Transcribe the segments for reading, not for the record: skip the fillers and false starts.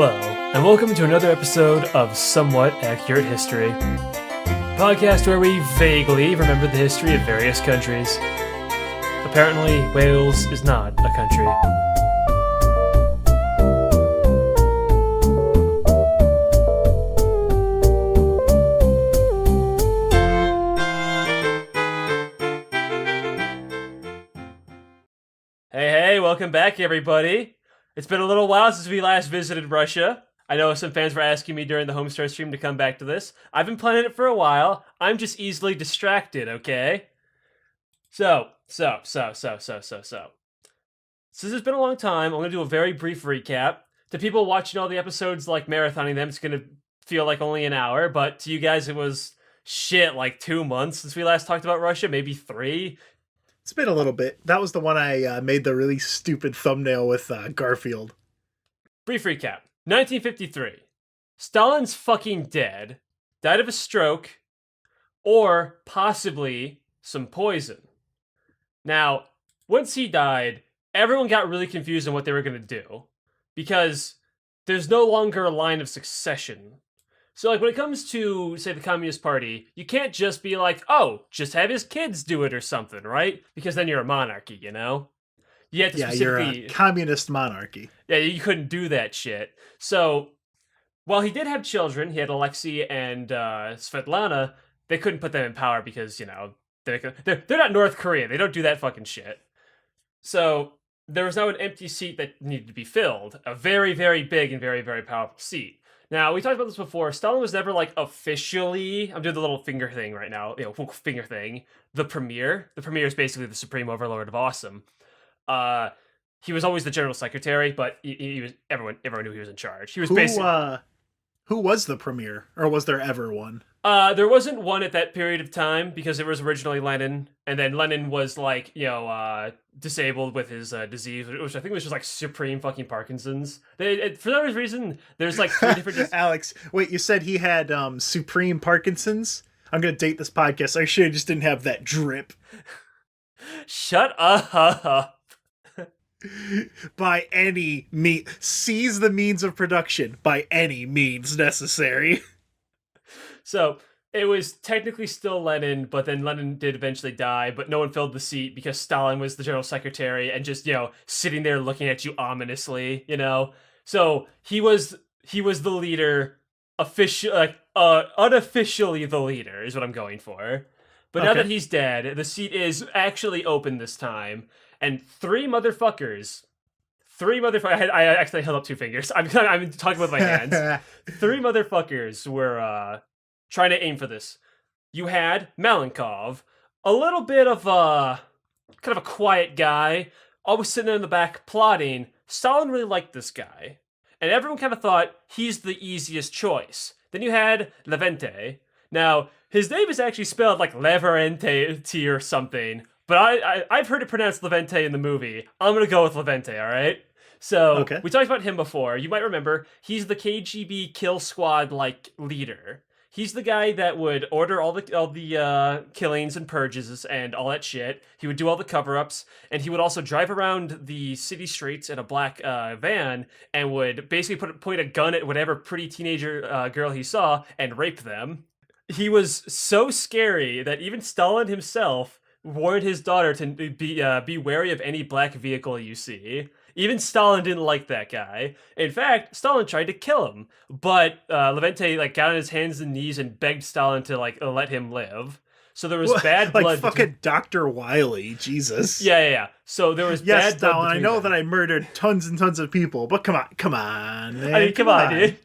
Hello, and welcome to another episode of Somewhat Accurate History, a podcast where we vaguely remember the history of various countries. Apparently, Wales is not a country. Hey, welcome back, everybody. It's been a little while since we last visited Russia. I know some fans were asking me during the Homestar stream to come back to this. I've been planning it for a while. I'm just easily distracted, okay? So. Since it's been a long time, I'm going to do a very brief recap. To people watching all the episodes, like marathoning them, it's going to feel like only an hour, but to you guys, it was like 2 months since we last talked about Russia, maybe 3. It's been a little bit. That was the one I made the really stupid thumbnail with Garfield. Brief recap. 1953. Stalin's fucking dead. Died of a stroke. Or possibly some poison. Now, once he died, everyone got really confused on what they were going to do. Because there's no longer a line of succession. So, like, when it comes to, say, the Communist Party, you can't just be like, oh, just have his kids do it or something, right? Because then you're a monarchy, you know? You have to you're a communist monarchy. Yeah, you couldn't do that shit. So, while he did have children, he had Alexei and Svetlana, they couldn't put them in power because, you know, they're not North Korea. They don't do that fucking shit. So, there was now an empty seat that needed to be filled. A very, very big and very, very powerful seat. Now, we talked about this before. Stalin was never, like, officially... I'm doing the little finger thing right now. You know, finger thing. The premier. The premier is basically the supreme overlord of awesome. He was always the general secretary, but he was... Everyone knew he was in charge. He was basically... Who was the premier? Or was there ever one? There wasn't one at that period of time, because it was originally Lenin. And then Lenin was, like, you know, disabled with his disease, which I think was just, like, supreme fucking Parkinson's. For some reason, there's, like, 3 different... Alex, wait, you said he had supreme Parkinson's? I'm going to date this podcast. I sure just didn't have that drip. Shut up. By any means. Seize the means of production by any means necessary. So, it was technically still Lenin, but then Lenin did eventually die, but no one filled the seat because Stalin was the general secretary and just, you know, sitting there looking at you ominously, you know? So, he was the leader, unofficially the leader is what I'm going for. But now that he's dead, the seat is actually open this time, and three motherfuckers, I actually held up 2 fingers. I'm talking with my hands. 3 motherfuckers were, trying to aim for this. You had Malenkov, a little bit of a kind of a quiet guy, always sitting there in the back plotting. Stalin really liked this guy, and everyone kind of thought he's the easiest choice. Then you had Levente. Now, his name is actually spelled like Leverente or something, but I've heard it pronounced Levente in the movie. I'm gonna go with Levente, all right? So, We talked about him before. You might remember, he's the KGB kill squad, like, leader. He's the guy that would order all the killings and purges and all that shit. He would do all the cover-ups, and he would also drive around the city streets in a black van and would basically point a gun at whatever pretty teenager girl he saw and rape them. He was so scary that even Stalin himself warned his daughter to be wary of any black vehicle you see. Even Stalin didn't like that guy. In fact, Stalin tried to kill him, but Levente got on his hands and knees and begged Stalin to let him live. So there was bad blood. Like fucking Dr. Wiley, Jesus. Yeah. So there was bad blood. Stalin, I know that I murdered tons and tons of people, but come on, man. I mean, come on, dude.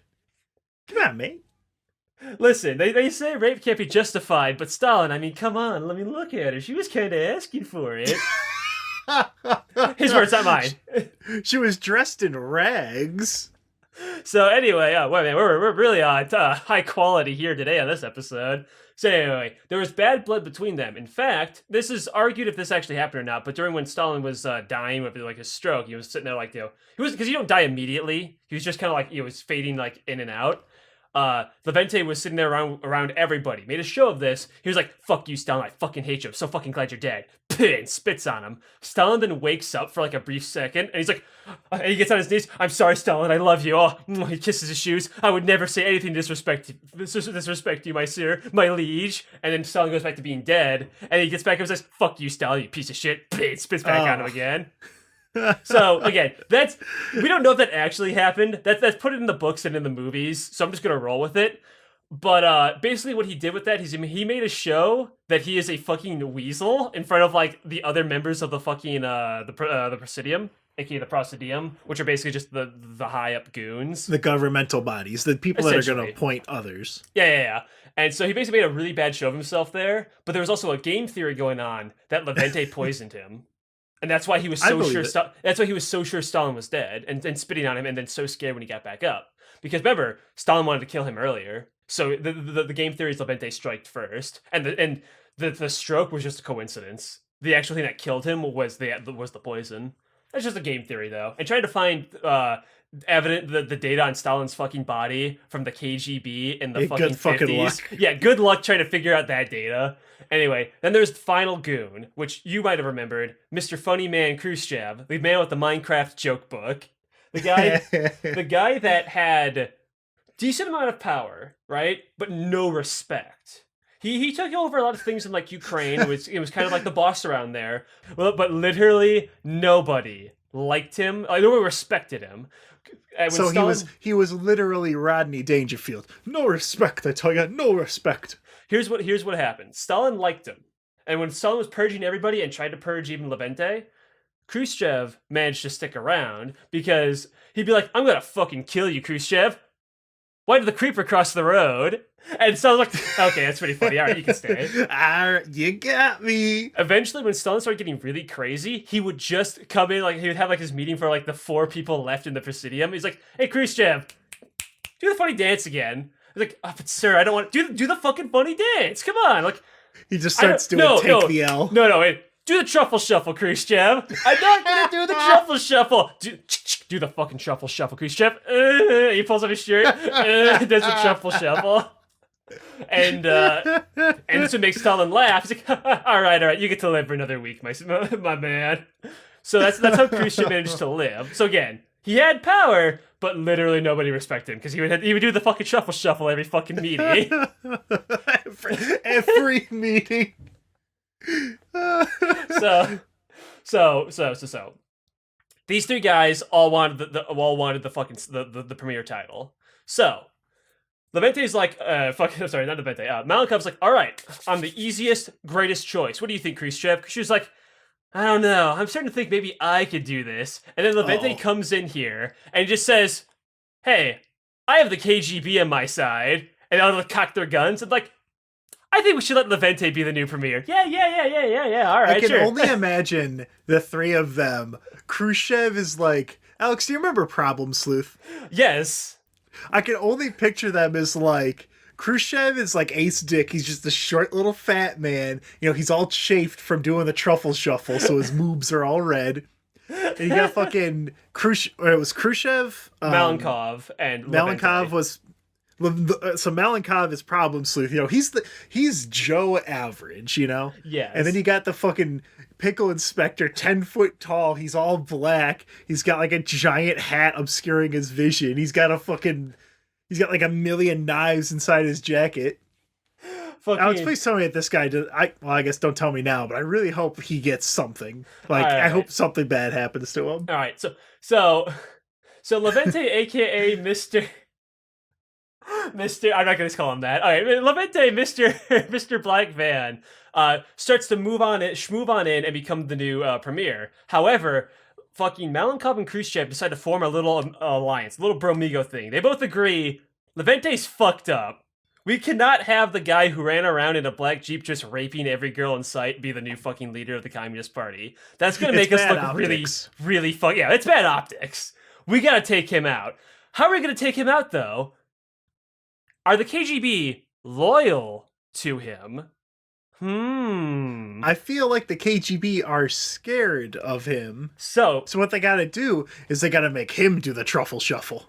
Come on, mate. Listen, they say rape can't be justified, but Stalin, I mean, come on, let me look at her. She was kind of asking for it. His words, not mine. She was dressed in rags. So anyway, we're really on high quality here today on this episode. So anyway, there was bad blood between them. In fact, this is argued if this actually happened or not, but during when Stalin was dying with like a stroke, he was sitting there like, you know, he was, because you don't die immediately. He was just kind of like, he was fading like in and out. Levente was sitting there around everybody, made a show of this. He was like, fuck you, Stalin, I fucking hate you. I'm so fucking glad you're dead. and spits on him. Stalin then wakes up for like a brief second, and he's like, and he gets on his knees. I'm sorry, Stalin. I love you. Oh, he kisses his shoes. I would never say anything to disrespect you, my sir, my liege. And then Stalin goes back to being dead, and he gets back and says, "Fuck you, Stalin, you piece of shit." And spits back on him again. So again, we don't know if that actually happened. That's put it in the books and in the movies. So I'm just gonna roll with it. But basically what he did with that is he made a show that he is a fucking weasel in front of like the other members of the fucking the Presidium, aka the Prosidium, which are basically just the high up goons, the governmental bodies, the people that are going to appoint others. Yeah. And so he basically made a really bad show of himself there. But there was also a game theory going on that Levente poisoned him. And that's why he was so sure. That's why he was so sure Stalin was dead, and spitting on him, and then so scared when he got back up. Because remember, Stalin wanted to kill him earlier. So the game theory is Levente striked first, and the stroke was just a coincidence. The actual thing that killed him was the poison. That's just a game theory, though. And trying to find the data on Stalin's fucking body from the KGB in the fucking 50s. Yeah, good luck trying to figure out that data. Anyway, then there's Final Goon, which you might have remembered, Mr. Funny Man Khrushchev, the man with the Minecraft joke book. The guy that had decent amount of power, right? But no respect. He took over a lot of things in like Ukraine. It was kind of like the boss around there. Well, but literally nobody liked him. Like, nobody respected him. So he was literally Rodney Dangerfield. No respect, I tell you, no respect. Here's what happened. Stalin liked him, and when Stalin was purging everybody and tried to purge even Levente, Khrushchev managed to stick around because he'd be like, "I'm gonna fucking kill you, Khrushchev. Why did the creeper cross the road?" And Stalin's like, "Okay, that's pretty funny. All right, you can stay." You got me. Eventually, when Stalin started getting really crazy, he would just come in, like he would have like his meeting for like the 4 people left in the Presidium. He's like, "Hey, Khrushchev, do the funny dance again." He's like, "Oh, but sir, I don't want to do the fucking funny dance. Come on!" Like he just starts doing the L. No, wait. Do the truffle shuffle, Khrushchev. I'm not gonna do the truffle shuffle. Do the fucking truffle shuffle, Khrushchev. He pulls off his shirt. Does the truffle shuffle. And this would make Stalin laugh. He's like, all right, you get to live for another week, my man. So that's how Khrushchev managed to live. So again, he had power, but literally nobody respected him because he would do the fucking shuffle every fucking meeting. every meeting. So these 3 guys all wanted the fucking the premier title. So Levente's like, sorry, not Levente. Malenkov's like, all right, I'm the easiest, greatest choice. What do you think, Khrushchev? She was like, I don't know. I'm starting to think maybe I could do this. And then Levente comes in here and just says, hey, I have the KGB on my side. And they'll cock their guns and like, I think we should let Levente be the new premier. Yeah. All right, I can only imagine the 3 of them. Khrushchev is like, Alex, do you remember Problem Sleuth? Yes. I can only picture them as like, Khrushchev is like Ace Dick. He's just a short little fat man. You know, he's all chafed from doing the truffle shuffle, so his moobs are all red. And you got fucking it was Khrushchev, Malenkov, and Malenkov was. So Malenkov is Problem Sleuth. You know, he's Joe Average. You know. Yeah. And then you got the fucking Pickle Inspector, 10 foot tall. He's all black. He's got like a giant hat obscuring his vision. He's got like a million knives inside his jacket. Alex, please tell me that this guy does. I guess don't tell me now, but I really hope he gets something. Like, I hope something bad happens to him. All right, so Levente, aka Mr. I'm not going to call him that. All right, Levente, Mr. Black Van, starts to move on in and become the new premier. However, fucking Malenkov and Khrushchev decide to form a little alliance, a little bromigo thing. They both agree, Levente's fucked up. We cannot have the guy who ran around in a black Jeep just raping every girl in sight be the new fucking leader of the Communist Party. That's going to make us look optics. really fuck. Yeah, it's bad optics. We got to take him out. How are we going to take him out, though? Are the KGB loyal to him? I feel like the KGB are scared of him. So what they gotta do is they gotta make him do the truffle shuffle.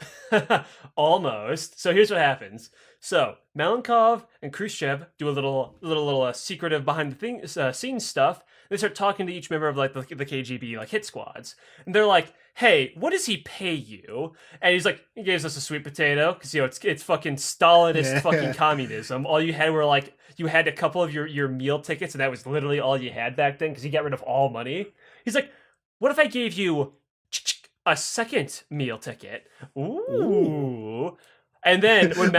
Almost. So here's what happens. So Malenkov and Khrushchev do a little secretive behind the scenes stuff. They start talking to each member of like the KGB like hit squads, and they're like, "Hey, what does he pay you?" And he's like, "He gives us a sweet potato because it's fucking Stalinist fucking communism. All you had were like you had a couple of your meal tickets, and that was literally all you had back then because he got rid of all money." He's like, "What if I gave you a second meal ticket?" Ooh. And then when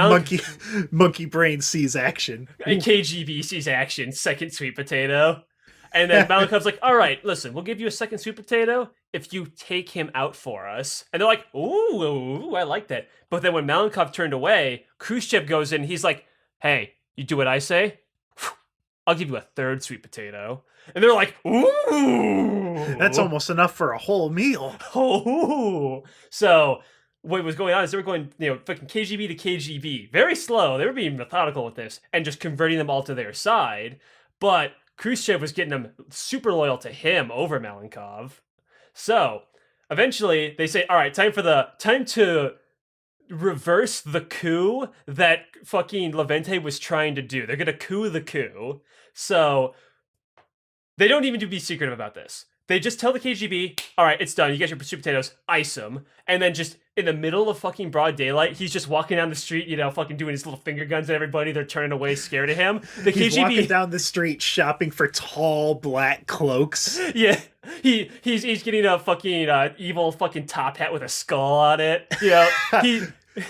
monkey brain sees action, and KGB sees action, second sweet potato. And then Malenkov's like, "All right, listen, we'll give you a second sweet potato if you take him out for us." And they're like, "Ooh, I like that." But then when Malenkov turned away, Khrushchev goes in. He's like, "Hey, you do what I say, I'll give you a third sweet potato." And they're like, "Ooh, that's almost enough for a whole meal." Oh, so what was going on is they were going, fucking KGB to KGB, very slow. They were being methodical with this and just converting them all to their side. But Khrushchev was getting them super loyal to him over Malenkov. So eventually they say, "All right, time to reverse the coup that fucking Levente was trying to do. They're gonna coup the coup." So they don't even be secretive about this. They just tell the KGB, "All right, it's done. You get your sweet potatoes, ice them." And then just in the middle of fucking broad daylight, he's just walking down the street, fucking doing his little finger guns at everybody. They're turning away, scared of him. He's KGB walking down the street shopping for tall black cloaks. Yeah, he's getting a fucking evil fucking top hat with a skull on it.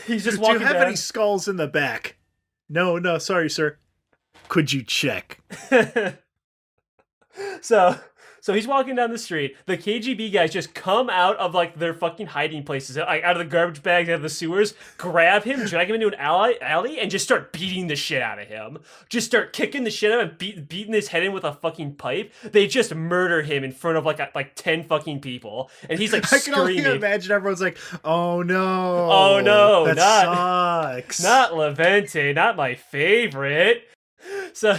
He's just walking. Do you have any skulls in the back? No, sorry, sir. Could you check? So he's walking down the street. The KGB guys just come out of like their fucking hiding places, like out of the garbage bags, out of the sewers, grab him, drag him into an alley, and just start beating the shit out of him. Just start kicking the shit out of him, beating his head in with a fucking pipe. They just murder him in front of like 10 fucking people, and he's like screaming. I can only imagine everyone's like, "Oh no, oh no, that sucks." Not Levente, not my favorite. So.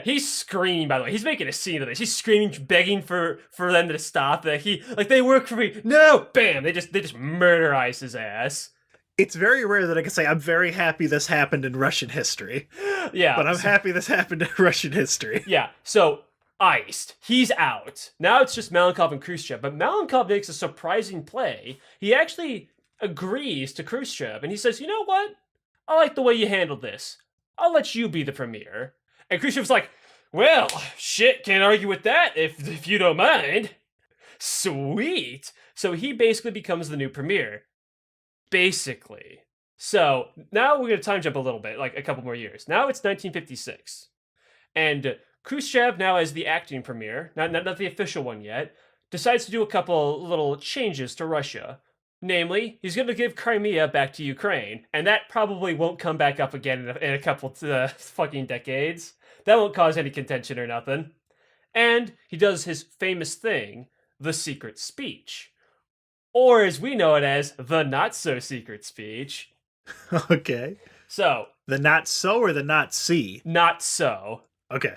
He's screaming, by the way. He's making a scene of this. He's screaming, begging for them to stop. That they work for me. No! Bam! They just murderize his ass. It's very rare that I can say I'm very happy this happened in Russian history. Yeah. But I'm happy this happened in Russian history. Yeah. So iced. He's out. Now it's just Malenkov and Khrushchev. But Malenkov makes a surprising play. He actually agrees to Khrushchev and he says, "You know what? I like the way you handled this. I'll let you be the premier." And Khrushchev's like, "Well, shit, can't argue with that if you don't mind." Sweet. So he basically becomes the new premier. Basically. So now we're going to time jump a little bit, like a couple more years. Now it's 1956. And Khrushchev, now as the acting premier, not the official one yet, decides to do a couple little changes to Russia. Namely, he's going to give Crimea back to Ukraine, and that probably won't come back up again in a couple fucking decades. That won't cause any contention or nothing. And he does his famous thing, the secret speech. Or as we know it as, the not-so-secret speech. Okay. So. The not-so or the not-see? Not so. Okay.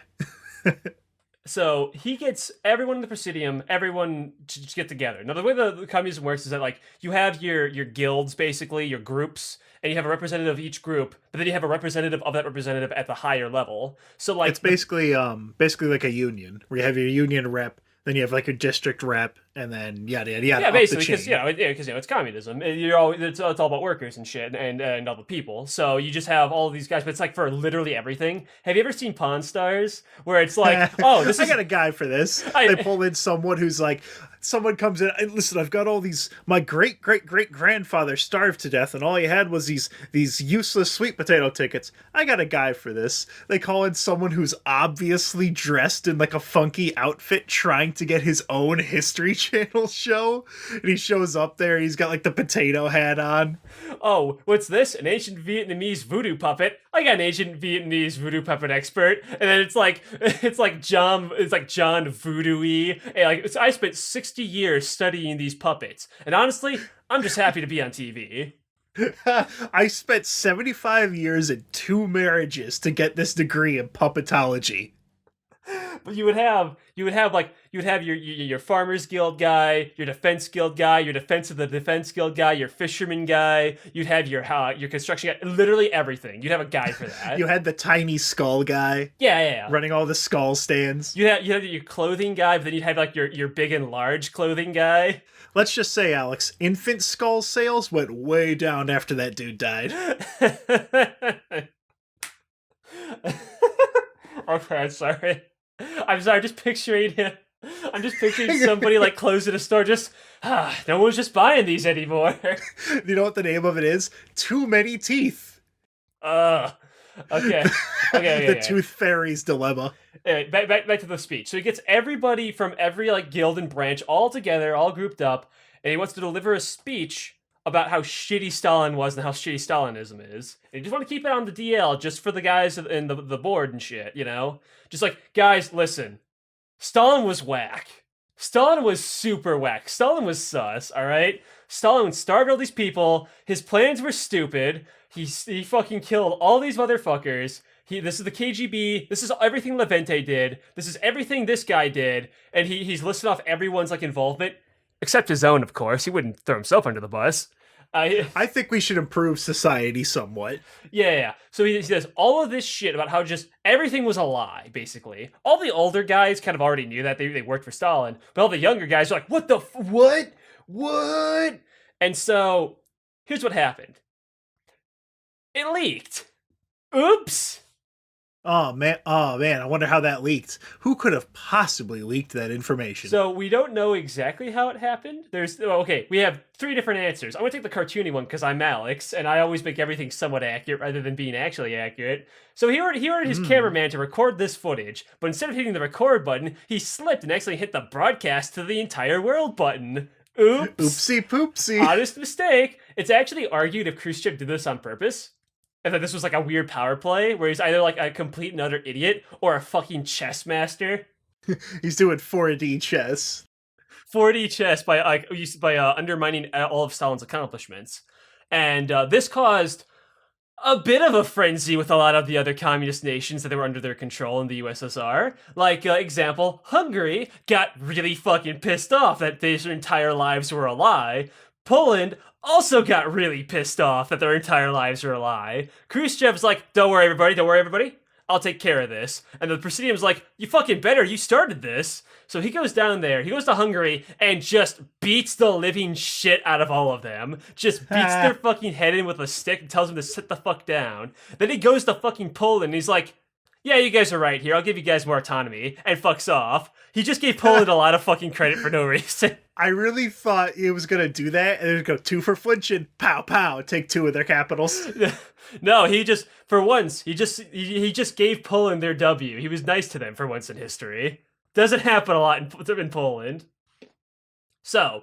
So he gets everyone in the Presidium, everyone to just get together. Now, the way the communism works is that, like, you have your guilds, basically, your groups, and you have a representative of each group, but then you have a representative of that representative at the higher level. So, like... It's basically like a union, where you have your union rep, then you have, like, a district rep, and then yada, yada, yada. Yeah, basically, because, it's communism. It's all about workers and shit, and all the people. So you just have all of these guys, but it's like for literally everything. Have you ever seen Pawn Stars? Where it's like, oh, I got a guy for this. They pull in someone who's like, someone comes in, and listen, I've got all these, my great-great-great-grandfather starved to death, and all he had was these useless sweet potato tickets. I got a guy for this. They call in someone who's obviously dressed in like a funky outfit trying to get his own History Channel show, and he shows up there, he's got like the potato hat on. "Oh, what's this? An ancient Vietnamese voodoo puppet? I got an ancient Vietnamese voodoo puppet expert." And then it's like John Voodoo-y. And like, I spent 60 years studying these puppets, and honestly, I'm just happy to be on TV. I spent 75 years and 2 marriages to get this degree in puppetology. But you would have your farmers guild guy, your defense guild guy, your defense of the defense guild guy, your fisherman guy. You'd have your construction guy. Literally everything. You'd have a guy for that. You had the tiny skull guy. Yeah. Running all the skull stands. You had your clothing guy, but then you'd have like your big and large clothing guy. Let's just say, Alex, infant skull sales went way down after that dude died. Okay, sorry. I'm sorry, just picturing him. I'm just picturing somebody like closing a store, just no one's just buying these anymore. You know what the name of it is? Too many teeth. Okay. The Tooth Fairy's dilemma. Anyway, back to the speech. So he gets everybody from every like guild and branch all together, all grouped up, and he wants to deliver a speech about how shitty Stalin was and how shitty Stalinism is. And you just want to keep it on the DL just for the guys in the board and shit, you know? Just like, guys, listen. Stalin was whack. Stalin was super whack. Stalin was sus, alright? Stalin starved all these people. His plans were stupid. He fucking killed all these motherfuckers. This is the KGB. This is everything Levente did. This is everything this guy did. And he's listed off everyone's like involvement. Except his own, of course. He wouldn't throw himself under the bus. I think we should improve society somewhat. Yeah. So he does all of this shit about how just everything was a lie, basically. All the older guys kind of already knew that. They worked for Stalin. But all the younger guys are like, what the what? What? And so, here's what happened. It leaked. Oops. Oh man, I wonder how that leaked. Who could have possibly leaked that information? So we don't know exactly how it happened. We have 3 different answers. I'm gonna take the cartoony one because I'm Alex, and I always make everything somewhat accurate rather than being actually accurate. So he ordered his cameraman to record this footage, but instead of hitting the record button, he slipped and actually hit the broadcast to the entire world button. Oops. Oopsie poopsie. Honest mistake. It's actually argued if Khrushchev did this on purpose. And that this was like a weird power play where he's either like a complete and utter idiot or a fucking chess master. He's doing 4D chess. 4D chess by undermining all of Stalin's accomplishments. And this caused a bit of a frenzy with a lot of the other communist nations that they were under their control in the USSR. Like, example, Hungary got really fucking pissed off that their entire lives were a lie. Poland also got really pissed off that their entire lives were a lie. Khrushchev's like, don't worry everybody, I'll take care of this. And the Presidium's like, you fucking better, you started this. So he goes down there, he goes to Hungary, and just beats the living shit out of all of them. Just beats their fucking head in with a stick and tells them to sit the fuck down. Then he goes to fucking Poland, and he's like, yeah, you guys are right here, I'll give you guys more autonomy, and fucks off. He just gave Poland a lot of fucking credit for no reason. I really thought he was gonna do that, and then go 2 for flinching, pow pow, take 2 of their capitals. No, he just gave Poland their W. He was nice to them for once in history. Doesn't happen a lot in Poland. So,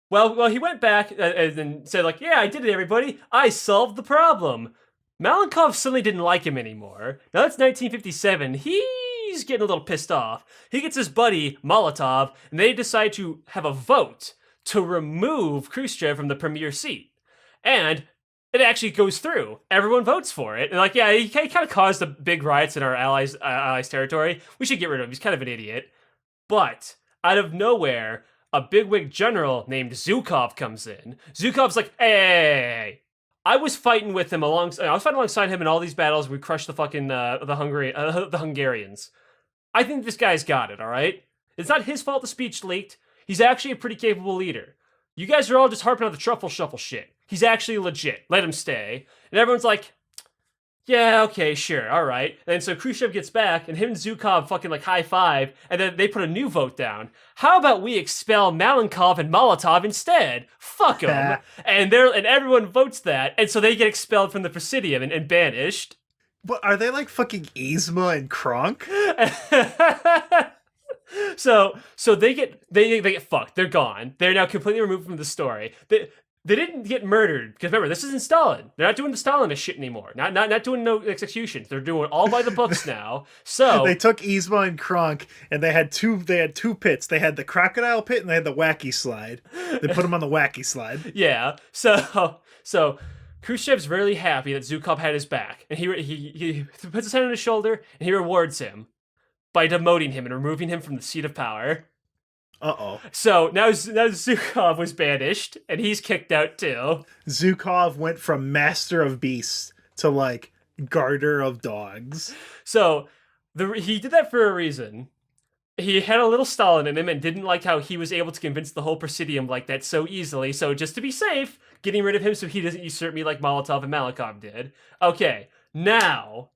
well, he went back and said like, yeah, I did it, everybody. I solved the problem. Malenkov suddenly didn't like him anymore. Now that's 1957. He's getting a little pissed off. He gets his buddy, Molotov, and they decide to have a vote to remove Khrushchev from the premier seat. And it actually goes through. Everyone votes for it. And like, yeah, he kind of caused the big riots in our allies' territory. We should get rid of him. He's kind of an idiot. But out of nowhere, a bigwig general named Zhukov comes in. Zhukov's like, hey, I was fighting with him alongside him in all these battles. We crushed the fucking the Hungarians. I think this guy's got it. All right, it's not his fault the speech leaked. He's actually a pretty capable leader. You guys are all just harping on the truffle shuffle shit. He's actually legit. Let him stay. And everyone's like, yeah, okay, sure, all right. And so Khrushchev gets back, and him and Zhukov fucking like high five, and then they put a new vote down. How about we expel Malenkov and Molotov instead? Fuck them. and everyone votes that, and so they get expelled from the Presidium and banished. But are they like fucking Yzma and Kronk? So they get fucked. They're gone. They're now completely removed from the story. They didn't get murdered because remember, this isn't Stalin. They're not doing the Stalinist shit anymore. Not doing no executions. They're doing all by the books now. So they took Yzma and Kronk, and they had two pits. They had the crocodile pit and they had the wacky slide. They put them on the wacky slide. Yeah. So Khrushchev's really happy that Zhukov had his back, and he puts his hand on his shoulder and he rewards him. by demoting him and removing him from the seat of power. Uh-oh. So now Zhukov was banished, and he's kicked out too. Zhukov went from master of beasts to, like, garter of dogs. So he did that for a reason. He had a little Stalin in him and didn't like how he was able to convince the whole Presidium like that so easily. So just to be safe, getting rid of him so he doesn't usurp me like Molotov and Malikov did. Okay, now,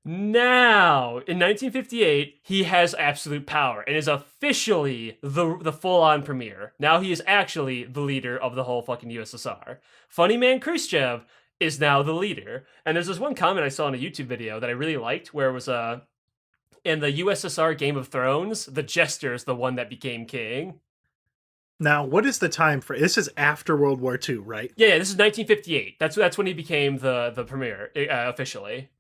in 1958, he has absolute power and is officially the full-on premier. Now he is actually the leader of the whole fucking USSR. Funny man Khrushchev is now the leader. And there's this one comment I saw in a YouTube video that I really liked where it was in the USSR Game of Thrones, the Jester is the one that became king. Now, what is the time for this? Is after World War II, right? Yeah, this is 1958. That's when he became the premier officially.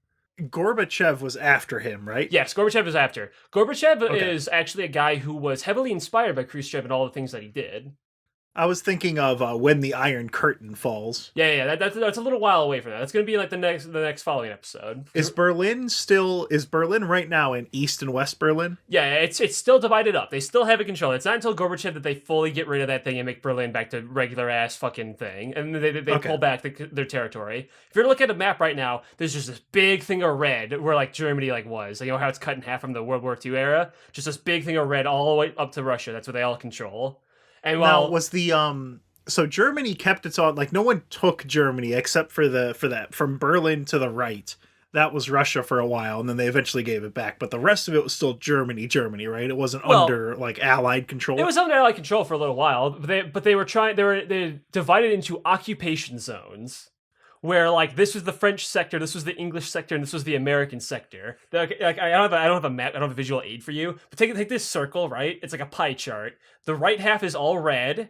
Gorbachev was after him, right? Yes, Gorbachev is after. Gorbachev is actually a guy who was heavily inspired by Khrushchev and all the things that he did. I was thinking of When the Iron Curtain Falls. Yeah, that's a little while away from that. That's going to be like the next following episode. Is Berlin right now in East and West Berlin? Yeah, it's still divided up. They still have it controlled. It's not until Gorbachev that they fully get rid of that thing and make Berlin back to regular ass fucking thing, and they pull back their territory. If you're to look at a map right now, there's just this big thing of red where like Germany like was. You know how it's cut in half from the World War II era? Just this big thing of red all the way up to Russia. That's what they all control. And now was the so Germany kept its own, like no one took Germany except for that from Berlin to the right. That was Russia for a while, and then they eventually gave it back. But the rest of it was still Germany, right? It wasn't under like Allied control. It was under Allied control for a little while, but they were divided into occupation zones. Where like this was the French sector, this was the English sector, and this was the American sector. Like I don't have a map, I don't have a visual aid for you. But take this circle, right? It's like a pie chart. The right half is all red,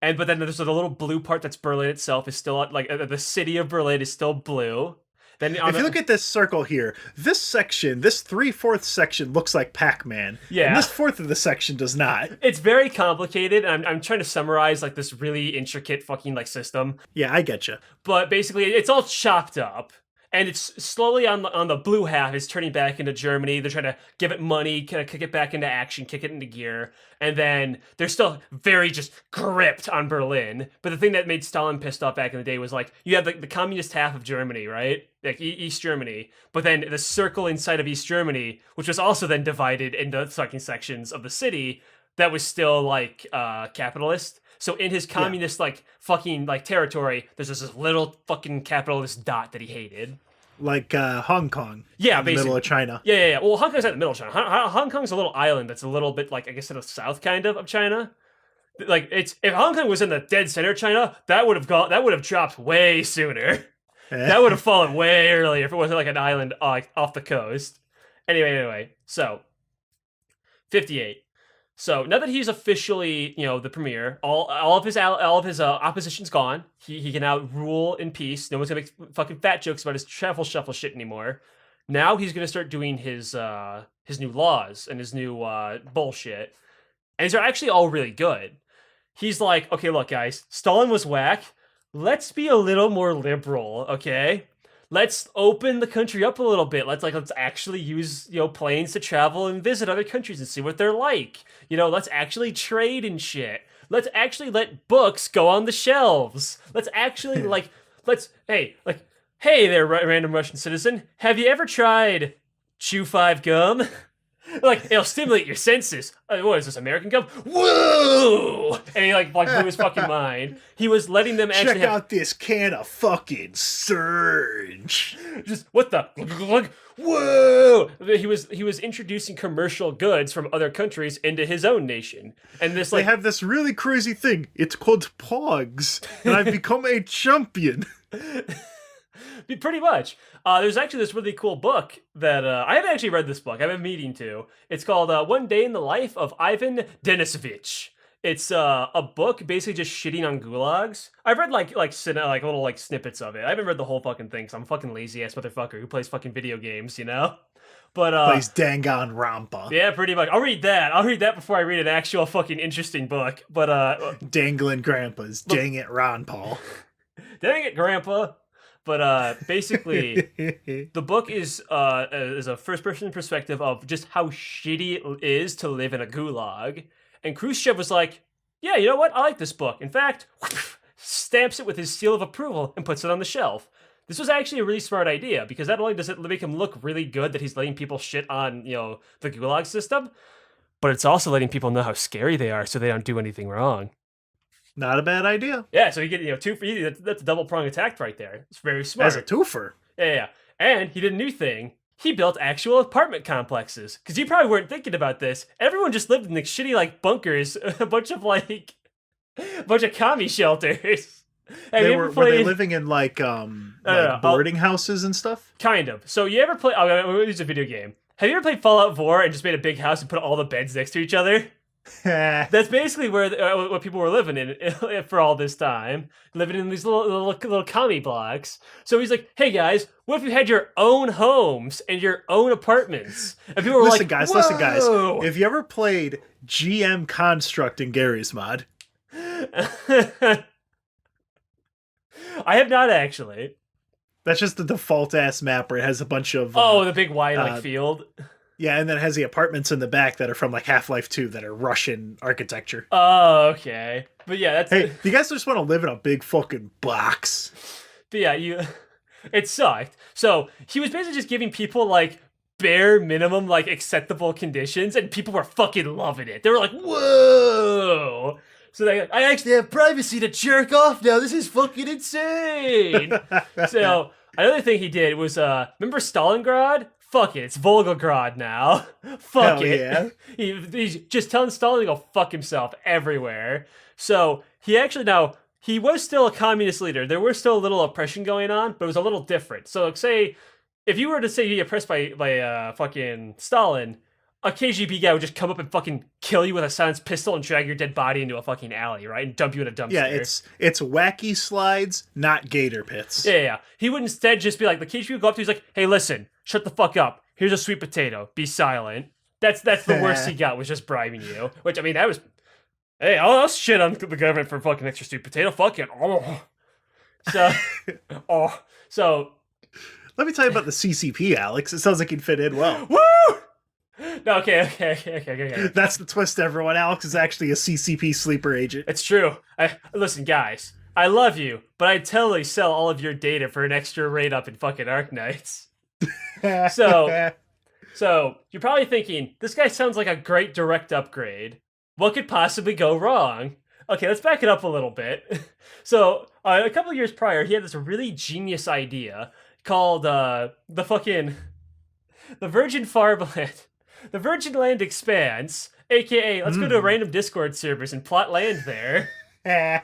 but then there's a little blue part that's Berlin itself is still like the city of Berlin is still blue. Then if you look at this circle here, this section, this 3/4 section looks like Pac-Man. Yeah. And this fourth of the section does not. It's very complicated. I'm trying to summarize like this really intricate fucking like system. Yeah, I get you. But basically, it's all chopped up. And it's slowly on the blue half is turning back into Germany. They're trying to give it money, kind of kick it back into action, kick it into gear. And then they're still very just gripped on Berlin. But the thing that made Stalin pissed off back in the day was like, you have the communist half of Germany, right? Like East Germany. But then the circle inside of East Germany, which was also then divided into fucking sections of the city, that was still like capitalist. So in his communist like fucking like territory, there's just this little fucking capitalist dot that he hated. Like Hong Kong. Yeah, in the middle of China. Yeah. Well, Hong Kong's not in the middle of China. Hong Kong's a little island that's a little bit like I guess to the south kind of China. Like if Hong Kong was in the dead center of China, that would have dropped way sooner. That would have fallen way earlier if it wasn't like an island off the coast. Anyway, so 58. So now that he's officially, the premier, all of his opposition's gone. He can now rule in peace. No one's gonna make fucking fat jokes about his travel shuffle shit anymore. Now he's gonna start doing his new laws and his new bullshit, and these are actually all really good. He's like, okay, look, guys, Stalin was whack. Let's be a little more liberal, okay? Let's open the country up a little bit. Let's actually use, planes to travel and visit other countries and see what they're like. Let's actually trade and shit. Let's actually let books go on the shelves. Let's actually hey there, random Russian citizen. Have you ever tried Chew 5 gum? Like, it'll stimulate your senses. What is this, American gum? Whoa! And he blew his fucking mind. He was letting them actually check out this can of fucking Surge. Just what the? Whoa! He was introducing commercial goods from other countries into his own nation, and they have this really crazy thing. It's called Pogs, and I've become a champion. Pretty much. There's actually this really cool book that I haven't actually read this book. I've been meaning to. It's called One Day in the Life of Ivan Denisovich. It's a book basically just shitting on gulags. I've read like little snippets of it. I haven't read the whole fucking thing because I'm a fucking lazy ass motherfucker who plays fucking video games, But plays Danganronpa. Yeah, pretty much. I'll read that before I read an actual fucking interesting book. But Dangling Grandpas. Dang it, Ron Paul. Dang it, Grandpa. But basically, the book is a first-person perspective of just how shitty it is to live in a gulag. And Khrushchev was like, "Yeah, you know what? I like this book." In fact, stamps it with his seal of approval and puts it on the shelf. This was actually a really smart idea because not only does it make him look really good that he's letting people shit on, the gulag system, but it's also letting people know how scary they are so they don't do anything wrong. Not a bad idea. Yeah, so you get, two for you. That's a double prong attack right there. It's very smart. As a twofer. Yeah. And he did a new thing. He built actual apartment complexes. Because you probably weren't thinking about this. Everyone just lived in the shitty, bunkers. A bunch of commie shelters. Were they living in, boarding houses and stuff? Kind of. So you ever play... I'm going to use a video game. Have you ever played Fallout 4 and just made a big house and put all the beds next to each other? That's basically where what people were living in for all this time, living in these little commie blocks. So he's like, "Hey guys, what if you had your own homes and your own apartments?" And people were listen, guys. If you ever played GM Construct in Gary's mod, I have not actually. That's just the default ass map where it has a bunch of the big wide field. Yeah, and then it has the apartments in the back that are from Half-Life 2 that are Russian architecture. Oh, okay. But yeah, that's... Hey, you guys just want to live in a big fucking box. But yeah, it sucked. So he was basically just giving people, bare minimum, acceptable conditions, and people were fucking loving it. They were like, "Whoa!" So I actually have privacy to jerk off now. This is fucking insane. So another thing he did was, remember Stalingrad? Fuck it, it's Volgograd now. Fuck it. Yeah. He's just telling Stalin to go fuck himself everywhere. So he was still a communist leader. There was still a little oppression going on, but it was a little different. So say, if you were to say be oppressed by fucking Stalin, a KGB guy would just come up and fucking kill you with a silenced pistol and drag your dead body into a fucking alley, right? And dump you in a dumpster. Yeah, it's wacky slides, not gator pits. Yeah. He would instead just be like, the KGB would go up to you, he's like, "Hey, listen, shut the fuck up. Here's a sweet potato. Be silent." That's the worst he got, was just bribing you. Which, I mean, that was... Hey, I'll shit on the government for fucking extra sweet potato. Fuck it. So... Let me tell you about the CCP, Alex. It sounds like you'd fit in well. Woo! No, okay. That's the twist, everyone. Alex is actually a CCP sleeper agent. It's true. Listen, guys. I love you, but I'd totally sell all of your data for an extra rate up in fucking Arknights. So you're probably thinking, this guy sounds like a great direct upgrade. What could possibly go wrong? Okay, let's back it up a little bit. So a couple of years prior, he had this really genius idea called the Virgin Farmland. The Virgin Land Expanse, aka let's go to a random Discord servers and plot land there. I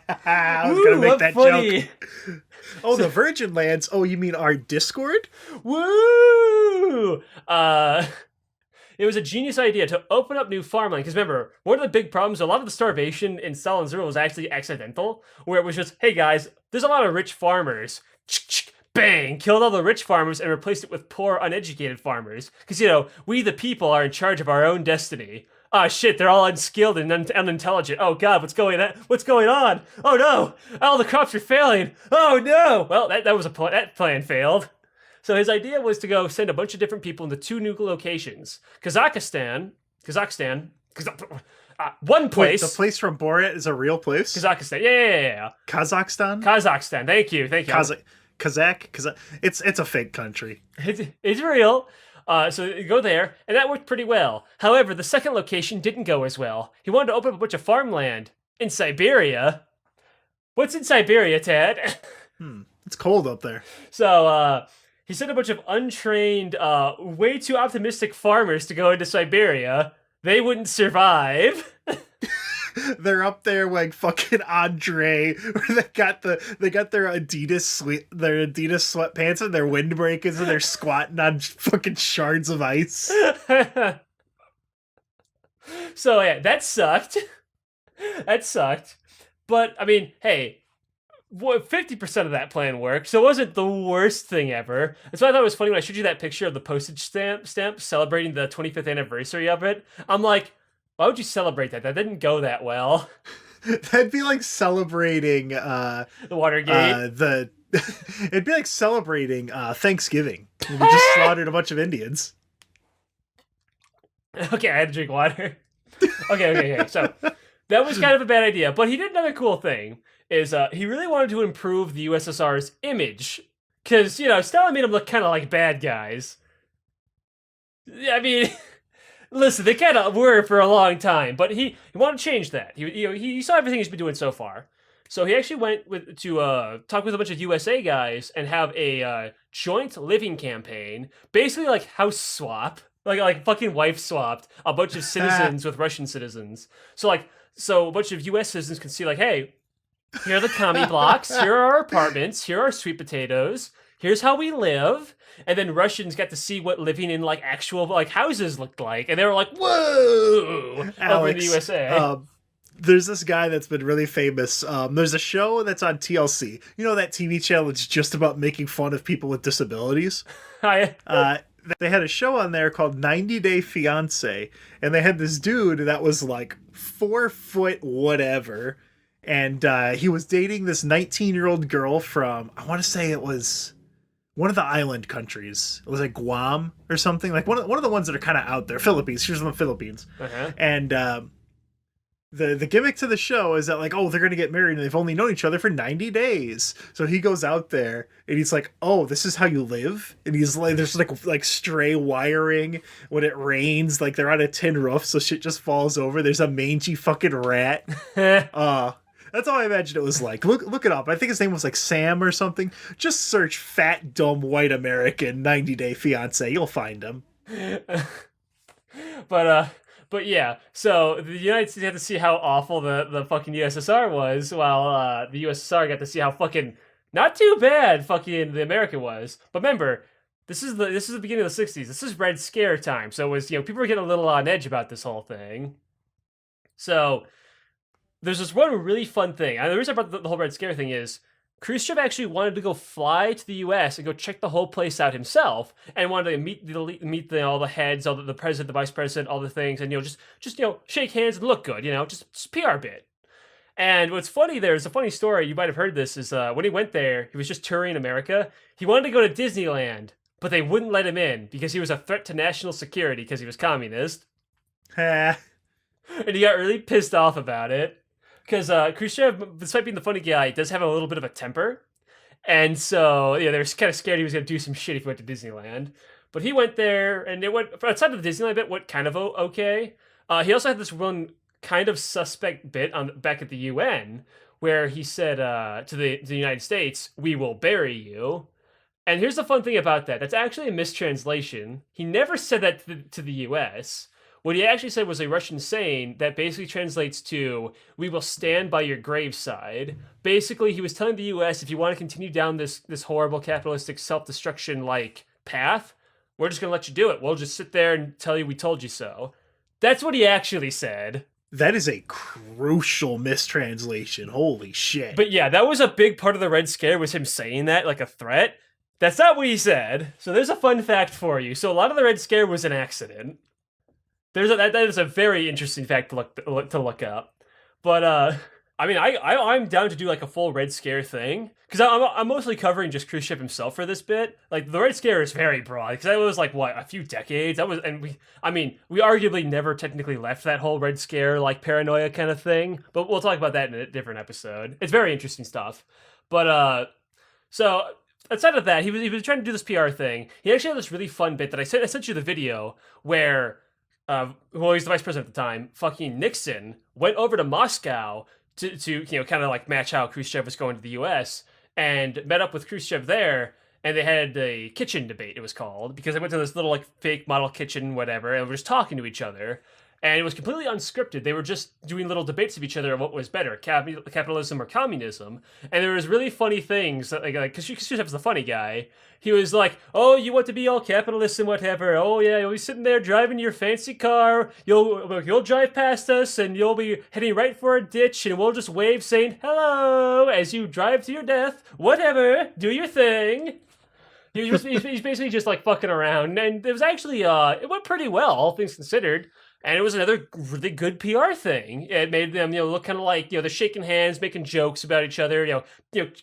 was gonna make that joke. Oh, the Virgin Lands. Oh, you mean our Discord? Woo! It was a genius idea to open up new farmland. Because remember, one of the big problems, a lot of the starvation in Stalin's rule was actually accidental, where it was just, "Hey guys, there's a lot of rich farmers." Bang! Killed all the rich farmers and replaced it with poor, uneducated farmers. Because, we the people are in charge of our own destiny. Ah, shit, they're all unskilled and unintelligent. Oh god, what's going on? Oh no! All the crops are failing! Oh no! Well, that plan failed. So his idea was to go send a bunch of different people into two new locations. Kazakhstan, one place. Wait, the place from Borat is a real place? Kazakhstan, yeah. Kazakhstan, thank you. Kazakh. It's a fake country. It's real. So you go there, and that worked pretty well. However, the second location didn't go as well. He wanted to open up a bunch of farmland in Siberia. What's in Siberia, Tad? It's cold up there. So he sent a bunch of untrained, way too optimistic farmers to go into Siberia. They wouldn't survive. They're up there like fucking Andre, where they got their Adidas sweatpants and their windbreakers, and they're squatting on fucking shards of ice. So yeah, that sucked. But I mean, hey, 50% of that plan worked, so it wasn't the worst thing ever. That's why I thought it was funny when I showed you that picture of the postage stamp celebrating the 25th anniversary of it. I'm like, why would you celebrate that? That didn't go that well. That'd be like celebrating the Watergate. It'd be like celebrating Thanksgiving. We just slaughtered a bunch of Indians. Okay, I had to drink water. Okay. So that was kind of a bad idea, but he did another cool thing. Is he really wanted to improve the USSR's image because Stalin made them look kind of like bad guys. I mean, listen, they kind of were for a long time, but he wanted to change that. He saw everything he's been doing so far, so he actually went to talk with a bunch of USA guys and have a joint living campaign, basically like house swap, like fucking wife swapped a bunch of citizens with Russian citizens. So a bunch of US citizens can see like, hey, here are the commie blocks, here are our apartments, here are sweet potatoes, here's how we live. And then Russians got to see what living in like actual like houses looked like, and they were like, "Whoa!" Alex, over in the USA. There's this guy that's been really famous. There's a show that's on TLC. You know that TV channel that's just about making fun of people with disabilities? They had a show on there called 90 Day Fiancé, and they had this dude that was like 4 foot whatever, and he was dating this 19-year-old girl from, I want to say it was one of the island countries. It was like Guam or something, like one of the ones that are kind of out there. Philippines. She was in the Philippines. And the gimmick to the show is that like, oh, they're gonna get married and they've only known each other for 90 days. So he goes out there and he's like, oh, this is how you live. And he's like, there's like stray wiring when it rains. Like they're on a tin roof, so shit just falls over. There's a mangy fucking rat. That's how I imagine it was like. Look it up. I think his name was like Sam or something. Just search fat, dumb, white American 90 Day Fiancé. You'll find him. But yeah, so the United States had to see how awful the fucking USSR was, while the USSR got to see how fucking not too bad fucking the America was. But remember, this is the beginning of the 60s. This is Red Scare time. So it was, people were getting a little on edge about this whole thing. So there's this one really fun thing. And the reason I brought the whole Red Scare thing is Khrushchev actually wanted to go fly to the U.S. and go check the whole place out himself, and wanted to meet all the heads, all the president, the vice president, all the things, and just shake hands and look good, just PR bit. And what's funny, there's a funny story, you might have heard this, is when he went there, he was just touring America. He wanted to go to Disneyland, but they wouldn't let him in because he was a threat to national security because he was communist. And he got really pissed off about it. Because Khrushchev, despite being the funny guy, does have a little bit of a temper. And so, they were kind of scared he was going to do some shit if he went to Disneyland. But he went there, and it went, outside of the Disneyland bit, went kind of okay. He also had this one kind of suspect bit back at the UN, where he said to the United States, "We will bury you." And here's the fun thing about that. That's actually a mistranslation. He never said that to the US. What he actually said was a Russian saying that basically translates to, "We will stand by your graveside." Basically, he was telling the US, if you want to continue down this horrible capitalistic self-destruction like path, we're just going to let you do it. We'll just sit there and tell you we told you so. That's what he actually said. That is a crucial mistranslation. Holy shit. But yeah, that was a big part of the Red Scare, was him saying that like a threat. That's not what he said. So there's a fun fact for you. So a lot of the Red Scare was an accident. That is a very interesting fact to look up. But I'm down to do like a full Red Scare thing, because I'm mostly covering just Khrushchev himself for this bit. Like the Red Scare is very broad, because that was like a few decades. We arguably never technically left that whole Red Scare like paranoia kind of thing. But we'll talk about that in a different episode. It's very interesting stuff. But so outside of that, he was trying to do this PR thing. He actually had this really fun bit that I sent you the video where. Well, he's the vice president at the time, fucking Nixon, went over to Moscow to kind of like match how Khrushchev was going to the US, and met up with Khrushchev there, and they had a kitchen debate, it was called, because they went to this little like fake model kitchen, whatever, and were just talking to each other. And it was completely unscripted. They were just doing little debates of each other on what was better, capitalism or communism. And there was really funny things, like because Khrushchev was the funny guy. He was like, "Oh, you want to be all capitalist and whatever. Oh yeah, you'll be sitting there driving your fancy car. You'll drive past us and you'll be heading right for a ditch, and we'll just wave saying hello as you drive to your death. Whatever, do your thing." He's basically just like fucking around, and it was actually it went pretty well, all things considered. And it was another really good PR thing. It made them, look kind of like, they're shaking hands, making jokes about each other,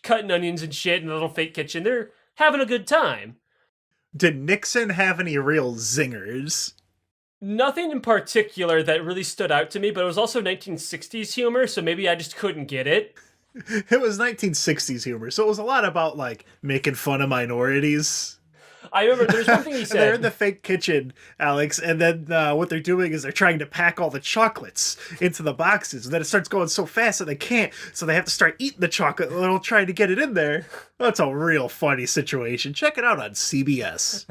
cutting onions and shit in a little fake kitchen. They're having a good time. Did Nixon have any real zingers? Nothing in particular that really stood out to me, but it was also 1960s humor, so maybe I just couldn't get it. It was 1960s humor, so it was a lot about like making fun of minorities. I remember there's one thing he said. They're in the fake kitchen, Alex, and then what they're doing is they're trying to pack all the chocolates into the boxes, and then it starts going so fast that they can't, so they have to start eating the chocolate while trying to get it in there. That's a real funny situation. Check it out on CBS.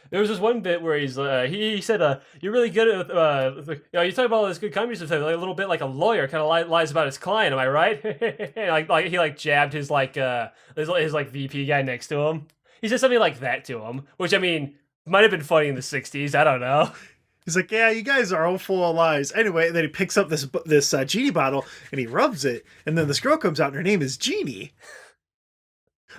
There was this one bit where he said, "You're really good at you talk about all this good comedy stuff, like a little bit like a lawyer, kind of lies about his client. Am I right?" like he jabbed his his VP guy next to him. He said something like that to him, which I mean might have been funny in the '60s. I don't know. He's like, "Yeah, you guys are all full of lies." Anyway, and then he picks up this genie bottle and he rubs it, and then this girl comes out and her name is Jeannie.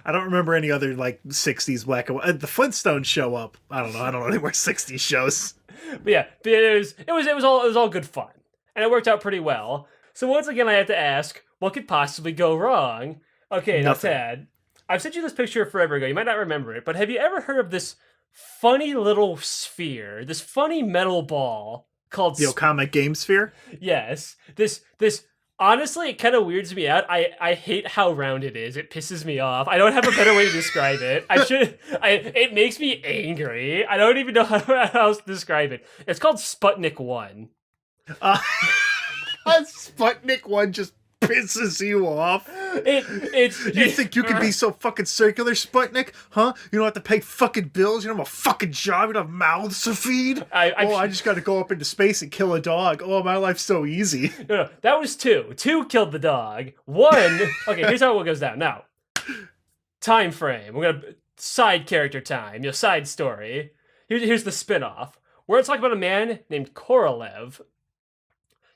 I don't remember any other like 60s black and white. The Flintstones show up. I don't know any more 60s shows. But yeah, it was all good fun, and it worked out pretty well. So once again, I have to ask, what could possibly go wrong? Okay, now Tad, I've sent you this picture forever ago. You might not remember it, but have you ever heard of this funny little sphere, this funny metal ball called the Okama Game Sphere? Yes, this. Honestly, it kind of weirds me out. I hate how round it is. It pisses me off. I don't have a better way to describe it. It makes me angry. I don't even know how else to describe it. It's called Sputnik 1. Sputnik 1 just pisses you off. You think you can be so fucking circular, Sputnik? Huh? You don't have to pay fucking bills. You don't have a fucking job. You don't have mouths to feed. I just got to go up into space and kill a dog. Oh, my life's so easy. No, that was 2. 2 killed the dog. 1. Okay, here's how it goes down. Now, time frame. We're gonna side character time. Side story. Here's the spinoff. We're gonna talk about a man named Korolev.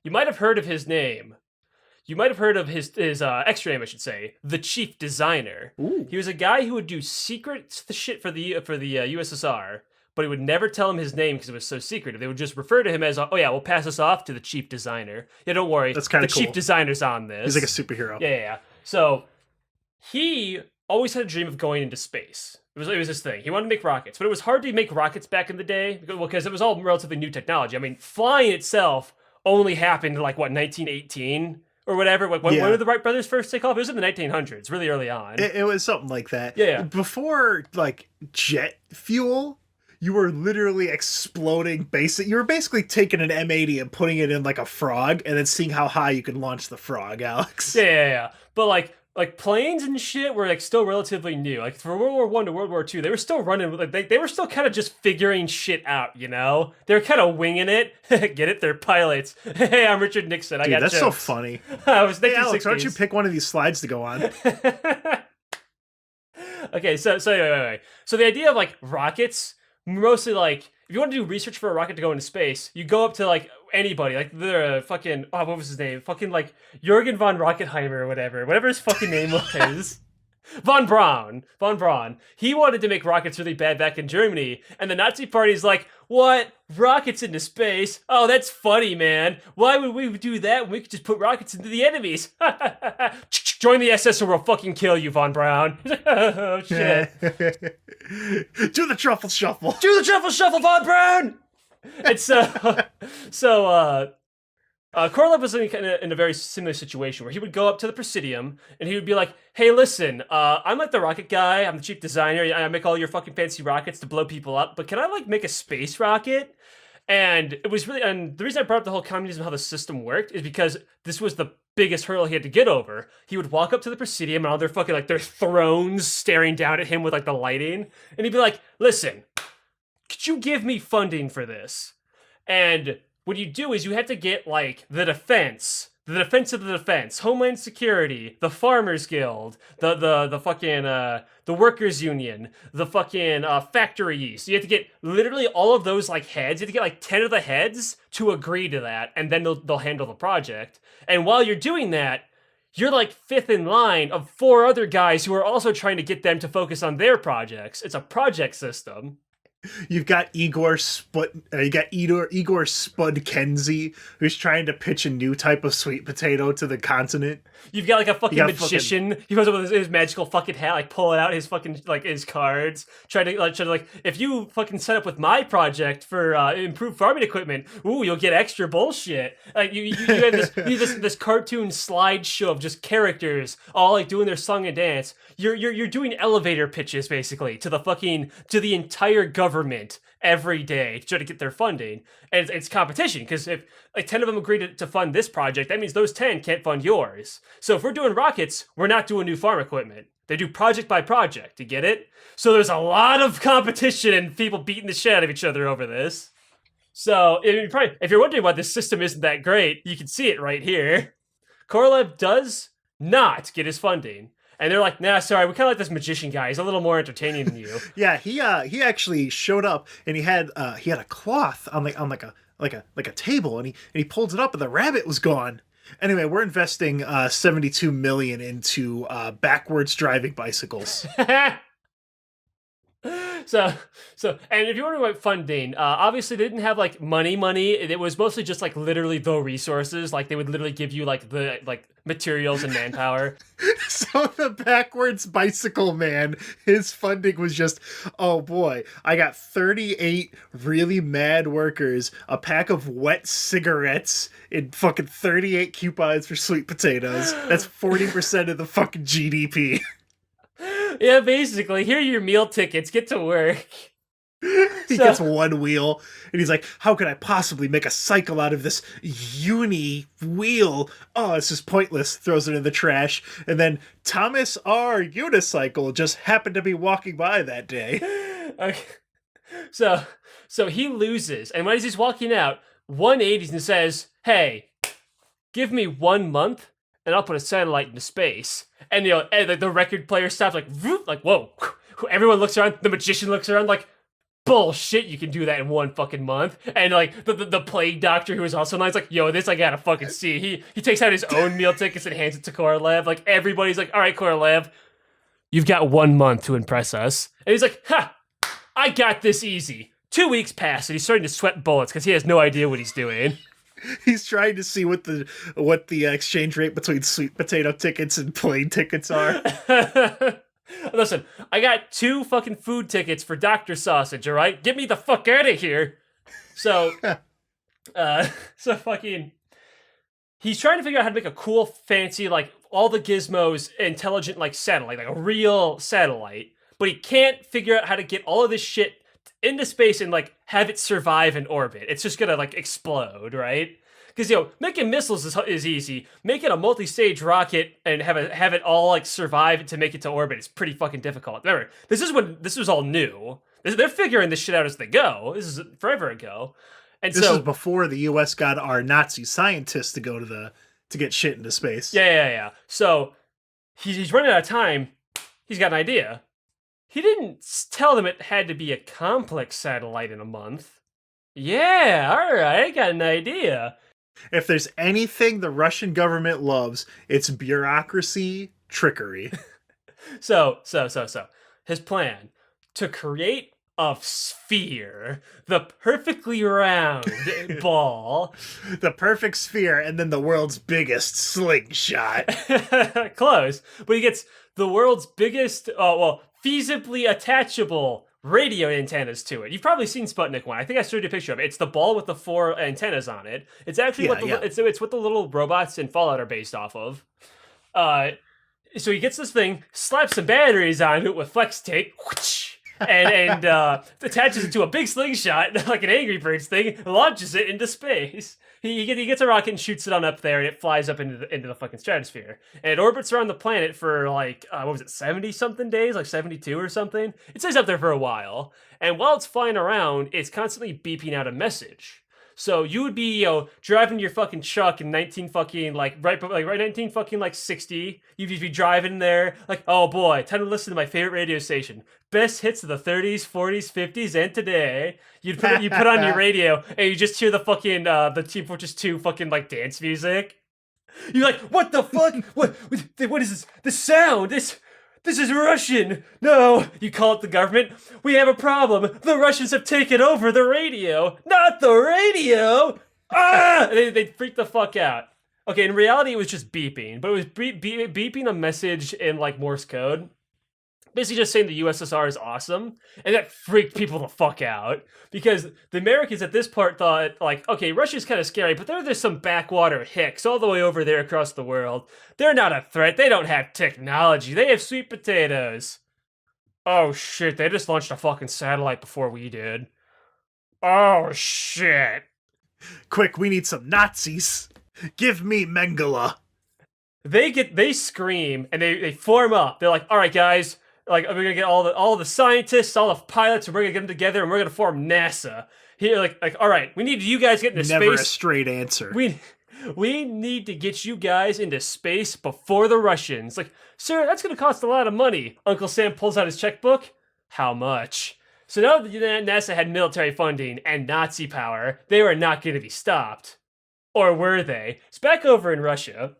You might have heard of his name. You might have heard of his extra name, I should say, the chief designer. Ooh. He was a guy who would do secret shit for the USSR, but he would never tell him his name because it was so secretive. They would just refer to him as, "Oh yeah, we'll pass this off to the chief designer." Yeah, don't worry, that's kind of cool. Chief designer's on this. He's like a superhero. Yeah. So he always had a dream of going into space. It was this thing. He wanted to make rockets, but it was hard to make rockets back in the day because it was all relatively new technology. I mean, flying itself only happened in 1918. Or whatever. When did the Wright brothers first take off? It was in the 1900s, really early on. It was something like that. Yeah. Before jet fuel, you were literally exploding You were basically taking an M80 and putting it in like a frog, and then seeing how high you could launch the frog, Alex. Yeah. But like planes and shit were still relatively new. Like for World War I to World War II, they were still running. They were still kind of just figuring shit out. They were kind of winging it. Get it? They're pilots. Hey, I'm Richard Nixon. I got that's jokes. so funny. I was hey, Alex, why don't you pick one of these slides to go on? Okay, so anyway. So the idea of rockets, mostly if you want to do research for a rocket to go into space, you go up to anybody, the fucking, what was his name? Fucking Jürgen von Rockenheimer or whatever his fucking name was. Von Braun. He wanted to make rockets really bad back in Germany, and the Nazi party's like, "What? Rockets into space? Oh, that's funny, man. Why would we do that when we could just put rockets into the enemies? Join the SS or we'll fucking kill you, Von Braun." He's like, "Oh, shit." Do the truffle shuffle. Do the truffle shuffle, Von Braun! And Korolev was in a very similar situation where he would go up to the Presidium and he would be like, "Hey, listen, I'm the rocket guy. I'm the chief designer. I make all your fucking fancy rockets to blow people up. But can I make a space rocket?" And it was really, and the reason I brought up the whole communism, how the system worked, is because this was the biggest hurdle he had to get over. He would walk up to the Presidium and all their fucking their thrones staring down at him with the lighting, and he'd be like, "Listen, could you give me funding for this?" And what you do is you have to get the defense of the defense, Homeland Security, the Farmers Guild, the fucking the Workers Union, the fucking factories. So you have to get literally all of those heads. You have to get 10 of the heads to agree to that, and then they'll handle the project. And while you're doing that, you're fifth in line of 4 other guys who are also trying to get them to focus on their projects. It's a project system. You've got Igor Spud Kenzie, who's trying to pitch a new type of sweet potato to the continent. You've got like a fucking got magician. He comes up with his magical fucking hat, like pulling out his fucking like his cards, trying to if you fucking set up with my project for improved farming equipment, ooh, you'll get extra bullshit. Like you have this cartoon slideshow of just characters all like doing their song and dance. You're doing elevator pitches basically to the entire government every day to try to get their funding, and it's competition because if like 10 of them agree to fund this project, that means those 10 can't fund yours. So if we're doing rockets, we're not doing new farm equipment. They do project by project. You get it? So there's a lot of competition and people beating the shit out of each other over this. So if you're wondering why this system isn't that great, you can see it right here. Korolev does not get his funding. And they're like, nah, sorry, we kind of like this magician guy. He's a little more entertaining than you. Yeah, he actually showed up and he had a cloth on like a table, and he pulled it up and the rabbit was gone. Anyway, we're investing 72 million into backwards driving bicycles. So, and if you wonder what funding, obviously they didn't have like money. It was mostly just like literally the resources. Like they would literally give you like the materials and manpower. So the backwards bicycle man, his funding was just, oh boy, I got 38 really mad workers, a pack of wet cigarettes, and fucking 38 coupons for sweet potatoes. That's 40% of the fucking GDP. Yeah, basically, here are your meal tickets. Get to work. He gets one wheel, and he's like, how could I possibly make a cycle out of this uni wheel? Oh, this is pointless. Throws it in the trash. And then Thomas R. Unicycle just happened to be walking by that day. Okay. So he loses, and when he's walking out, 180s and says, hey, give me 1 month, and I'll put a satellite into space. And the record player stops like whoa. Everyone looks around. The magician looks around like, bullshit, you can do that in 1 fucking month. And like the plague doctor who was also nice, like, yo, this I gotta fucking see. He takes out his own meal tickets and hands it to Korolev. Like everybody's like, all right, Korolev, you've got 1 month to impress us. And he's like, ha, I got this easy. 2 weeks pass and he's starting to sweat bullets because he has no idea what he's doing. He's trying to see what the exchange rate between sweet potato tickets and plane tickets are. Listen, I got 2 fucking food tickets for Dr. Sausage, all right? Get me the fuck out of here. So, fucking, he's trying to figure out how to make a cool, fancy, like, all the gizmos intelligent, like, satellite, like a real satellite. But he can't figure out how to get all of this shit into space and like have it survive in orbit. It's just gonna like explode, right? Because making missiles is easy. Making a multi-stage rocket and have it all like survive to make it to orbit is pretty fucking difficult. Remember, this was all new. They're figuring this shit out as they go. This is forever ago, and this is before the U.S. got our Nazi scientists to go to get shit into space. Yeah. So he's running out of time. He's got an idea. He didn't tell them it had to be a complex satellite in a month. Yeah, all right, I got an idea. If there's anything the Russian government loves, it's bureaucracy, trickery. So, his plan to create a sphere, the perfectly round ball. The perfect sphere, and then the world's biggest slingshot. Close. But he gets the world's biggest, feasibly attachable radio antennas to it. You've probably seen Sputnik 1. I think I showed you a picture of it. It's the ball with the 4 antennas on it. It's actually it's what the little robots in Fallout are based off of. So he gets this thing, slaps some batteries on it with flex tape, and attaches it to a big slingshot, like an Angry Birds thing, and launches it into space. He gets a rocket and shoots it on up there, and it flies up into the fucking stratosphere. And it orbits around the planet for like, 70-something days? Like 72 or something? It stays up there for a while. And while it's flying around, it's constantly beeping out a message. So you would be, driving your fucking truck in 19 fucking, right 19 fucking, 60. You'd be driving there, like, oh boy, time to listen to my favorite radio station. Best hits of the 30s, 40s, 50s, and today. You put on your radio, and you just hear the fucking, the Team Fortress 2 fucking, dance music. You're like, what the fuck? What is this? The sound? This is Russian! No! You call it the government? We have a problem! The Russians have taken over the radio! Not the radio! Ah! They freak the fuck out. Okay, in reality, it was just beeping, but it was beeping a message in, like, Morse code. Basically just saying the USSR is awesome, and that freaked people the fuck out. Because the Americans at this part thought, like, okay, Russia's kind of scary, but there's some backwater hicks all the way over there across the world. They're not a threat, they don't have technology, they have sweet potatoes. Oh shit, they just launched a fucking satellite before we did. Oh shit. Quick, we need some Nazis. Give me Mengele. They scream, and they form up. They're like, all right, guys, like, we're gonna get all the scientists, all the pilots, and we're gonna get them together, and we're gonna form NASA. Here, like, all right, we need you guys get into space. Never a straight answer. We need to get you guys into space before the Russians. Like, sir, that's gonna cost a lot of money. Uncle Sam pulls out his checkbook. How much? So now that NASA had military funding and Nazi power, they were not gonna be stopped. Or were they? It's back over in Russia.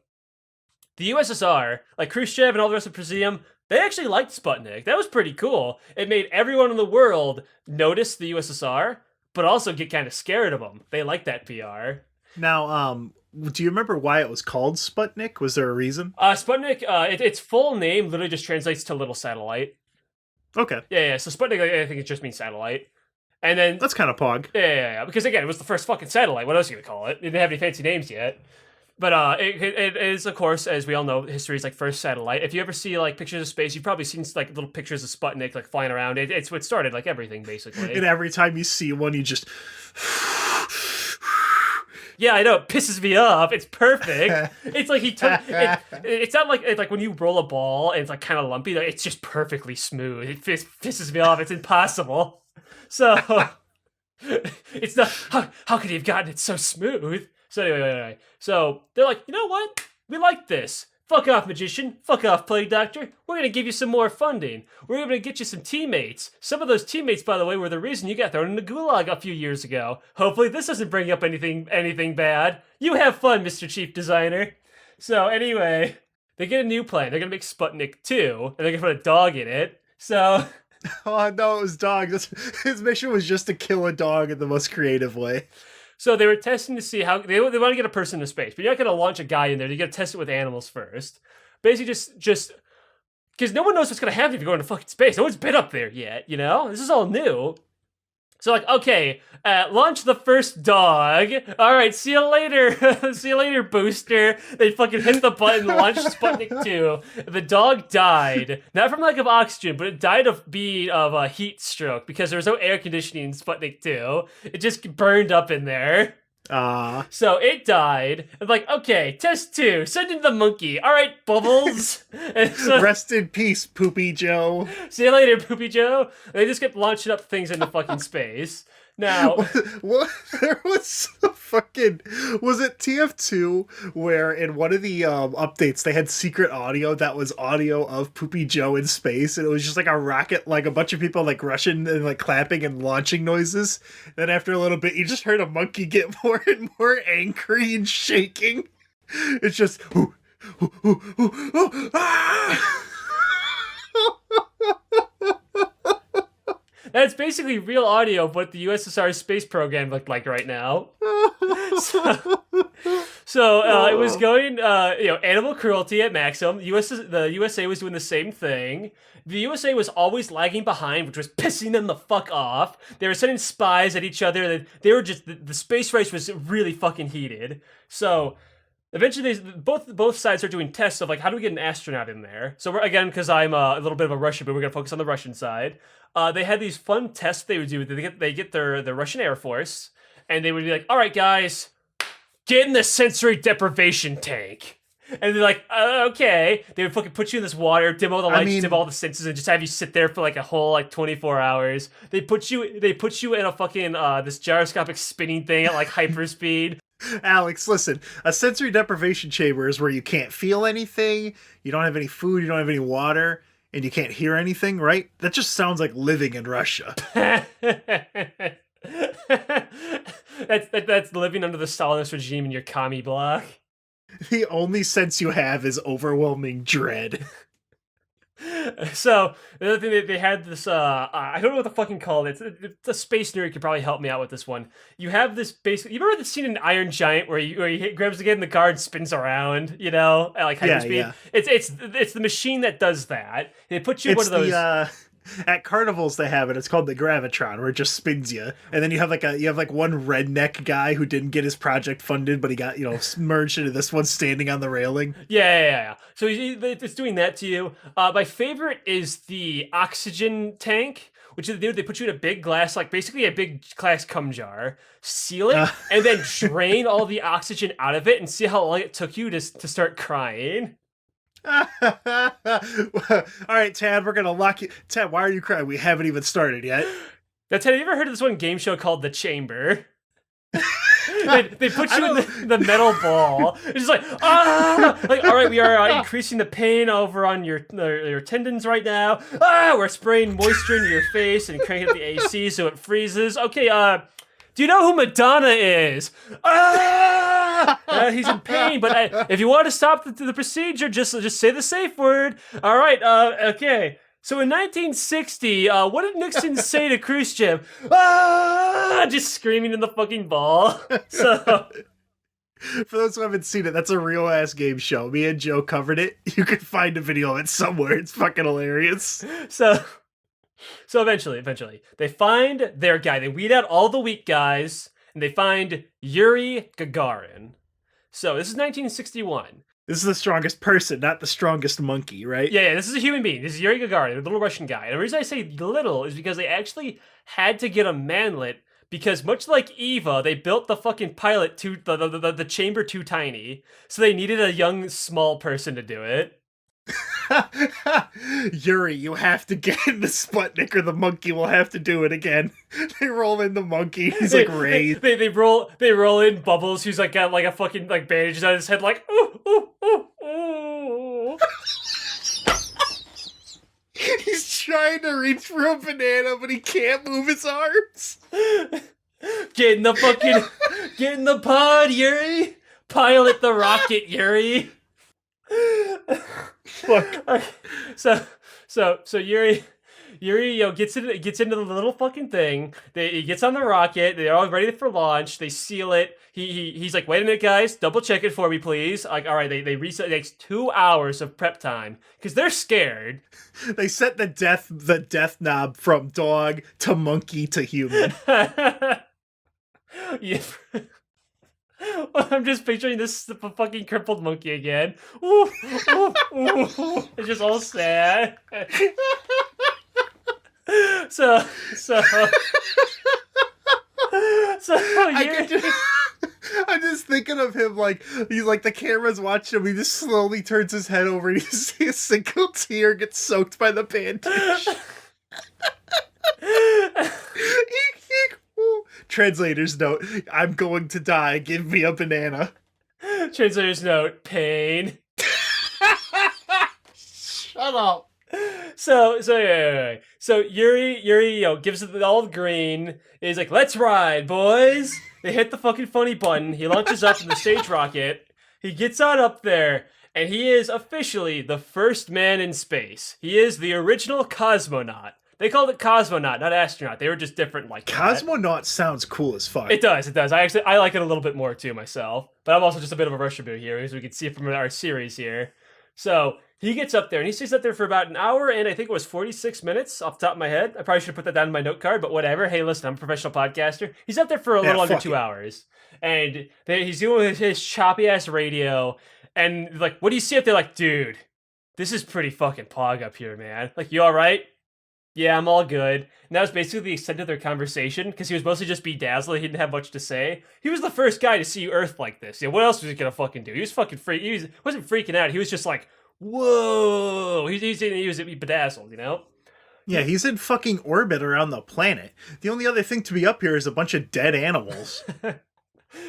The USSR, like Khrushchev and all the rest of Presidium, they actually liked Sputnik. That was pretty cool. It made everyone in the world notice the USSR, but also get kind of scared of them. They liked that PR. Now, do you remember why it was called Sputnik? Was there a reason? Sputnik, its full name literally just translates to little satellite. Okay. Yeah, so Sputnik, I think it just means satellite. And then... That's kind of pog. Yeah, because again, it was the first fucking satellite. What else are you going to call it? It didn't have any fancy names yet. But it is, of course, as we all know, history's like first satellite. If you ever see like pictures of space, you've probably seen like little pictures of Sputnik like flying around. It's what started like everything, basically. And every time you see one, you just... Yeah, I know, it pisses me off. It's perfect. It's like he took it, it's not like when you roll a ball and it's like kind of lumpy. It's just perfectly smooth. It pisses me off. It's impossible. So it's not how could he have gotten it so smooth? So anyway. So they're like, you know what? We like this. Fuck off, magician. Fuck off, plague doctor. We're gonna give you some more funding. We're gonna get you some teammates. Some of those teammates, by the way, were the reason you got thrown in the gulag a few years ago. Hopefully this doesn't bring up anything bad. You have fun, Mr. Chief Designer. So anyway, they get a new plan. They're gonna make Sputnik 2, and they're gonna put a dog in it. So... Oh, no, it was dogs. His mission was just to kill a dog in the most creative way. So they were testing to see how they want to get a person into space, but you're not going to launch a guy in there. You got to test it with animals first. Basically, just because no one knows what's going to happen if you go into fucking space. No one's been up there yet. You know, this is all new. So like, okay, launch the first dog. All right, see you later. See you later, booster. They fucking hit the button, launched Sputnik 2. The dog died, not from lack of oxygen, but it died of a heat stroke because there was no air conditioning in Sputnik 2. It just burned up in there. So it died. I'm like, okay, test 2. Send in the monkey. All right, Bubbles. So, rest in peace, Poopy Joe. See you later, Poopy Joe. They just kept launching up things into fucking space. Now, what? There was was it TF2 where in one of the updates they had secret audio that was audio of Poopy Joe in space, and it was just like a rocket, like a bunch of people like rushing and like clapping and launching noises. Then after a little bit, you just heard a monkey get more and more angry and shaking. It's just. That's basically real audio of what the USSR space program looked like right now. So it was going, animal cruelty at maximum. The USA was doing the same thing. The USA was always lagging behind, which was pissing them the fuck off. They were sending spies at each other. They were just, the space race was really fucking heated. So eventually, both sides are doing tests of like, how do we get an astronaut in there? So again, because I'm a little bit of a Russian, but we're gonna focus on the Russian side. They had these fun tests they would do. They get their Russian Air Force, and they would be like, "All right, guys, get in the sensory deprivation tank." And they're like, "Okay." They would fucking put you in this water, dim all the lights, dim all the senses, and just have you sit there for like a whole like 24 hours. They put you in a fucking this gyroscopic spinning thing at like hyperspeed. Alex, listen, a sensory deprivation chamber is where you can't feel anything, you don't have any food, you don't have any water, and you can't hear anything, right? That just sounds like living in Russia. That's living under the Stalinist regime in your commie block. The only sense you have is overwhelming dread. So the other thing they had this I don't know what the fucking call it. It's a space nerd could probably help me out with this one. You have this basically. You remember the scene in Iron Giant where he grabs the kid in the car and spins around, at like hyperspeed. Yeah. It's the machine that does that. They put you in one of those. At carnivals they have it. It's called the gravitron, where it just spins you, and then you have one redneck guy who didn't get his project funded, but he got merged into this one standing on the railing. Yeah. So it's doing that to you. My favorite is the oxygen tank, which is they put you in a big glass, like basically a big glass cum jar, seal it, and then drain all the oxygen out of it, and see how long it took you to start crying. All right, Tad, we're gonna lock you. Tad, why are you crying? We haven't even started yet. Now, Tad, have you ever heard of this one game show called The Chamber? they put you in the metal ball. It's just like, like, all right, we are increasing the pain over on your tendons right now. We're spraying moisture into your face and cranking up the AC so it freezes. Okay, do you know who Madonna is? He's in pain, but if you want to stop the procedure, just say the safe word. All right, okay. So in 1960, what did Nixon say to Khrushchev? Just screaming in the fucking ball. So, for those who haven't seen it, that's a real ass game show. Me and Joe covered it. You can find a video of it somewhere. It's fucking hilarious. So eventually, they find their guy. They weed out all the weak guys, and they find Yuri Gagarin. So this is 1961. This is the strongest person, not the strongest monkey, right? Yeah, this is a human being. This is Yuri Gagarin, the little Russian guy. And the reason I say little is because they actually had to get a manlet, because much like Eva, they built the fucking pilot the chamber too tiny. So they needed a young, small person to do it. Yuri, you have to get in the Sputnik or the monkey will have to do it again. They roll in the monkey. He's like raised. They roll in Bubbles, who's like got like a fucking like bandages on his head, like ooh. He's trying to reach for a banana, but he can't move his arms. Get in the pod, Yuri. Pilot the rocket, Yuri. Fuck. So Yuri gets into the little fucking thing. He gets on the rocket. They're all ready for launch. They seal it. He's like, wait a minute, guys, double check it for me, please. Like, all right, they reset. It takes 2 hours of prep time because they're scared. They set the death knob from dog to monkey to human. Yeah. I'm just picturing this fucking crippled monkey again. Ooh. It's just all sad. So I'm just thinking of him like he's like the camera's watching him. He just slowly turns his head over and you see a single tear get soaked by the bandage. Translator's note: I'm going to die. Give me a banana. Translator's note: pain. Shut up. So Yuri, gives it all the green. He's like, "Let's ride, boys!" They hit the fucking funny button. He launches up in the stage rocket. He gets on up there, and he is officially the first man in space. He is the original cosmonaut. They called it cosmonaut, not astronaut. They were just different like that. Cosmonaut sounds cool as fuck. It does. I like it a little bit more too myself. But I'm also just a bit of a Russia boo here, as we can see from our series here. So he gets up there and he stays up there for about an hour and I think it was 46 minutes off the top of my head. I probably should have put that down in my note card, but whatever. Hey, listen, I'm a professional podcaster. He's up there for a little under 2 hours. And he's doing his choppy ass radio. And like, what do you see up there? Like, dude, this is pretty fucking pog up here, man. Like, you all right? Yeah, I'm all good. And that was basically the extent of their conversation, because he was mostly just bedazzled. He didn't have much to say. He was the first guy to see Earth like this. Yeah, what else was he gonna fucking do? He was fucking freak. He wasn't freaking out. He was just like, whoa. He was bedazzled, you know? Yeah, he's in fucking orbit around the planet. The only other thing to be up here is a bunch of dead animals.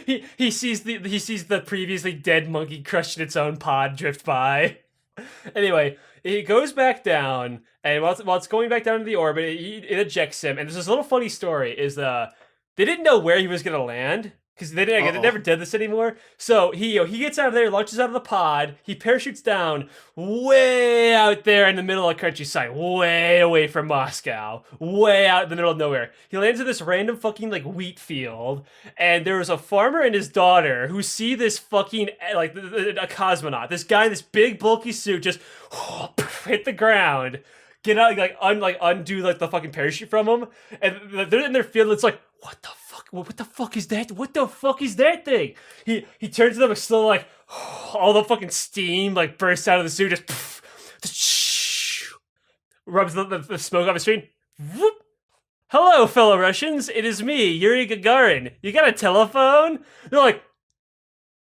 he sees the previously dead monkey crushed in its own pod drift by. Anyway, he goes back down, and while it's going back down to the orbit, it ejects him. And there's this little funny story: is they didn't know where he was gonna land, because they never did this anymore. So he gets out of there, launches out of the pod, he parachutes down way out there in the middle of the countryside, way away from Moscow, way out in the middle of nowhere. He lands in this random fucking like wheat field, and there was a farmer and his daughter who see this fucking like a cosmonaut, this guy in this big bulky suit just hit the ground. Get out, undo like the fucking parachute from him, and they're in their field. It's like, what the fuck? What the fuck is that? What the fuck is that thing? He turns to them and slow like all the fucking steam like bursts out of the suit, just rubs the smoke off his screen. Whoop. Hello, fellow Russians. It is me, Yuri Gagarin. You got a telephone? They're like,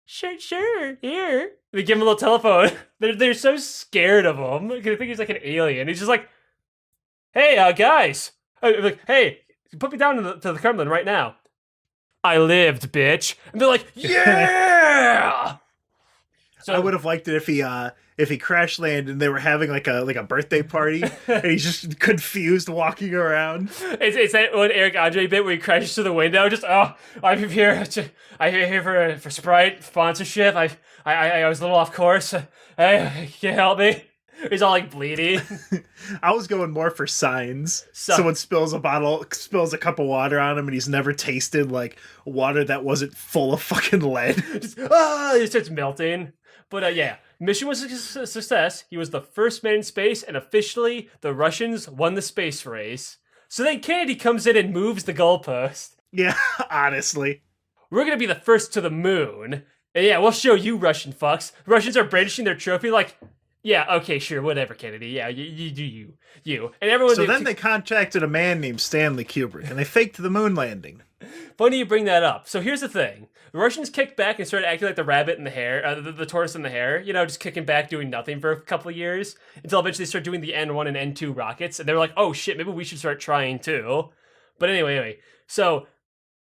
sure, here. They give him a little telephone. They're so scared of him. They think he's like an alien. He's just like, hey, guys. Like, hey, put me down to the Kremlin right now. I lived, bitch. And they're like, yeah! So I would have liked it if he crash landed and they were having like a birthday party and he's just confused walking around. It's that one Eric Andre bit where he crashes through the window. Just I'm here for Sprite sponsorship. I was a little off course. Hey, can you help me? He's all like bleeding. I was going more for signs. Someone spills a cup of water on him, and he's never tasted like water that wasn't full of fucking lead. It starts melting. But yeah, mission was a success. He was the first man in space, and officially the Russians won the space race. So then Kennedy comes in and moves the goalpost. Yeah, honestly. We're gonna be the first to the moon. And yeah, we'll show you, Russian fucks. Russians are brandishing their trophy like, yeah, okay, sure, whatever, Kennedy. Yeah, you do you. And everyone. So then they contacted a man named Stanley Kubrick, and they faked the moon landing. Funny you bring that up. So here's the thing: the Russians kicked back and started acting like the rabbit and the hare, the tortoise and the hare. You know, just kicking back, doing nothing for a couple of years until eventually they started doing the N1 and N2 rockets, and they were like, oh shit, maybe we should start trying too. But anyway, so.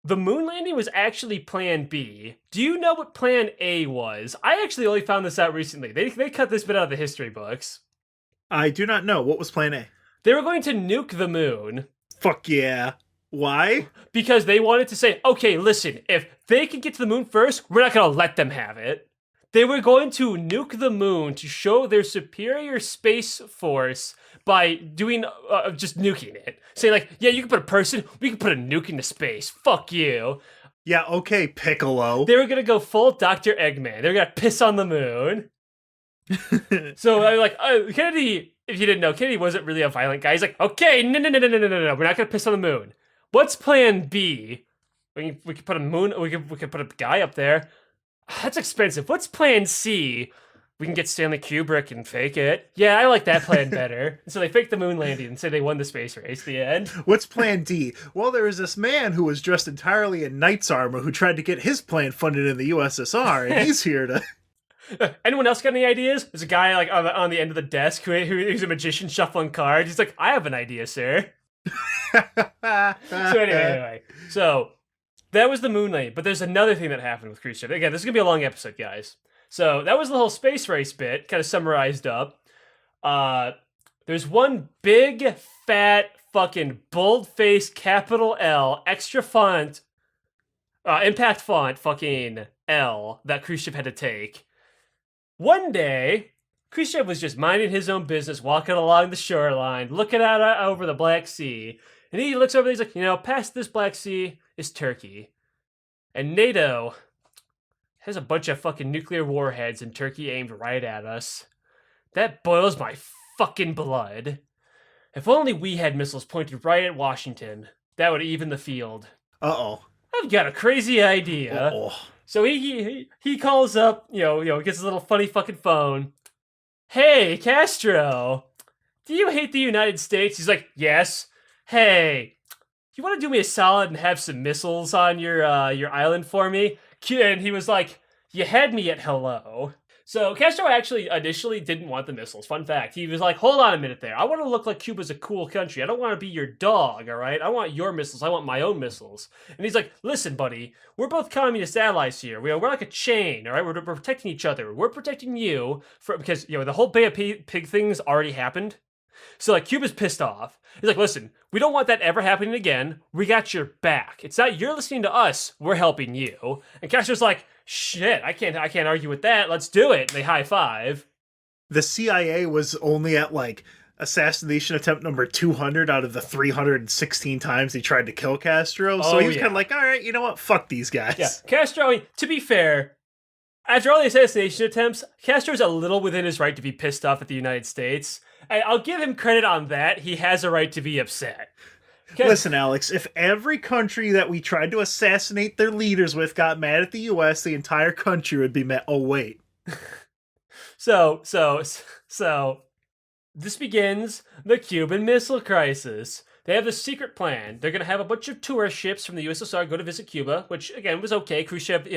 The moon landing was actually Plan B. Do you know what Plan A was? I actually only found this out recently. They cut this bit out of the history books. I do not know. What was Plan A? They were going to nuke the moon. Fuck yeah. Why? Because they wanted to say, okay, listen, if they can get to the moon first, we're not going to let them have it. They were going to nuke the moon to show their superior space force by doing, just nuking it. Saying like, yeah, you can put a person, we can put a nuke into space. Fuck you. Yeah, okay, Piccolo. They were going to go full Dr. Eggman. They were going to piss on the moon. So I was like, Kennedy, if you didn't know, Kennedy wasn't really a violent guy. He's like, okay, no, we're not going to piss on the moon. What's Plan B? We could put a moon, we could put a guy up there. That's expensive. What's Plan C? We can get Stanley Kubrick and fake it. Yeah, I like that plan better. So they faked the moon landing and said they won the space race. The end. What's Plan D? Well, there was this man who was dressed entirely in knight's armor who tried to get his plan funded in the USSR, and he's here to... Anyone else got any ideas? There's a guy like on the end of the desk who's a magician shuffling cards. He's like, I have an idea, sir. So anyway. So that was the moon landing. But there's another thing that happened with Khrushchev. Again, this is going to be a long episode, guys. So that was the whole space race bit, kind of summarized up. There's one big, fat, fucking bold-faced capital L, extra font, impact font, fucking L that Khrushchev had to take. One day, Khrushchev was just minding his own business, walking along the shoreline, looking out over the Black Sea. And he looks over there, he's like, past this Black Sea is Turkey. And NATO has a bunch of fucking nuclear warheads and Turkey aimed right at us. That boils my fucking blood. If only we had missiles pointed right at Washington, that would even the field. Uh-oh. I've got a crazy idea. Uh-oh. So he calls up, gets his little funny fucking phone. Hey, Castro, do you hate the United States? He's like, yes. Hey, you want to do me a solid and have some missiles on your island for me? And he was like, you had me at hello. So Castro actually initially didn't want the missiles. Fun fact. He was like, hold on a minute there. I want to look like Cuba's a cool country. I don't want to be your dog, all right? I want your missiles. I want my own missiles. And he's like, listen, buddy, we're both communist allies here. We're like a chain, all right? We're protecting each other. We're protecting you because, the whole Bay of Pig thing's already happened. So like Cuba's pissed off. He's like, listen, we don't want that ever happening again. We got your back. It's not you're listening to us. We're helping you. And Castro's like, shit, I can't argue with that. Let's do it. And they high five. The CIA was only at like assassination attempt number 200 out of the 316 times he tried to kill Castro. So he was kind of like, all right, you know what? Fuck these guys. Yeah, Castro, I mean, to be fair, after all the assassination attempts, Castro's a little within his right to be pissed off at the United States. And I'll give him credit on that. He has a right to be upset. Listen, Alex, if every country that we tried to assassinate their leaders with got mad at the U.S., the entire country would be mad. Oh, wait. So, this begins the Cuban Missile Crisis. They have a secret plan. They're going to have a bunch of tourist ships from the USSR go to visit Cuba, which, again, was okay. Khrushchev,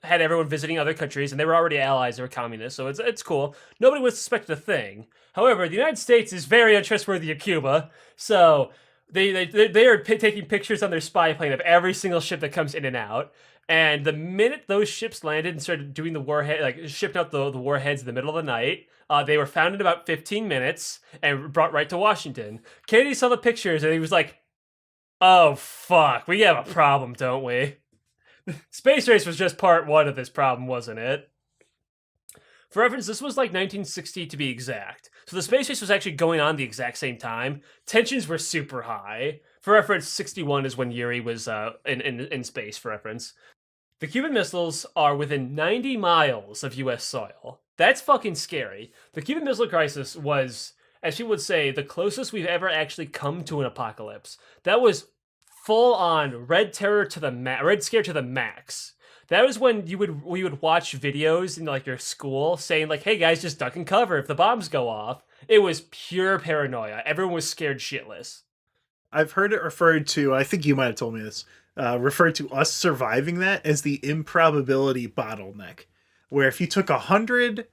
had everyone visiting other countries, and they were already allies. They were communists, so it's cool. Nobody would suspect a thing. However, the United States is very untrustworthy of Cuba, so they are taking pictures on their spy plane of every single ship that comes in and out. And the minute those ships landed and started doing the warhead, like shipping out the warheads in the middle of the night, they were found in about 15 minutes and brought right to Washington. Kennedy saw the pictures and he was like, "Oh fuck, we have a problem, don't we?" Space race was just part one of this problem, wasn't it? For reference, this was like 1960 to be exact. So the space race was actually going on the exact same time. Tensions were super high. For reference, 61 is when Yuri was in space, for reference. The Cuban missiles are within 90 miles of U.S. soil. That's fucking scary. The Cuban Missile Crisis was, as you would say, the closest we've ever actually come to an apocalypse. That was full-on red scare to the max. That was when we would watch videos in like your school saying like, "Hey guys, just duck and cover if the bombs go off." It was pure paranoia. Everyone was scared shitless. I've heard it referred to, I think you might have told me this, referred to us surviving that as the improbability bottleneck, where if you took 100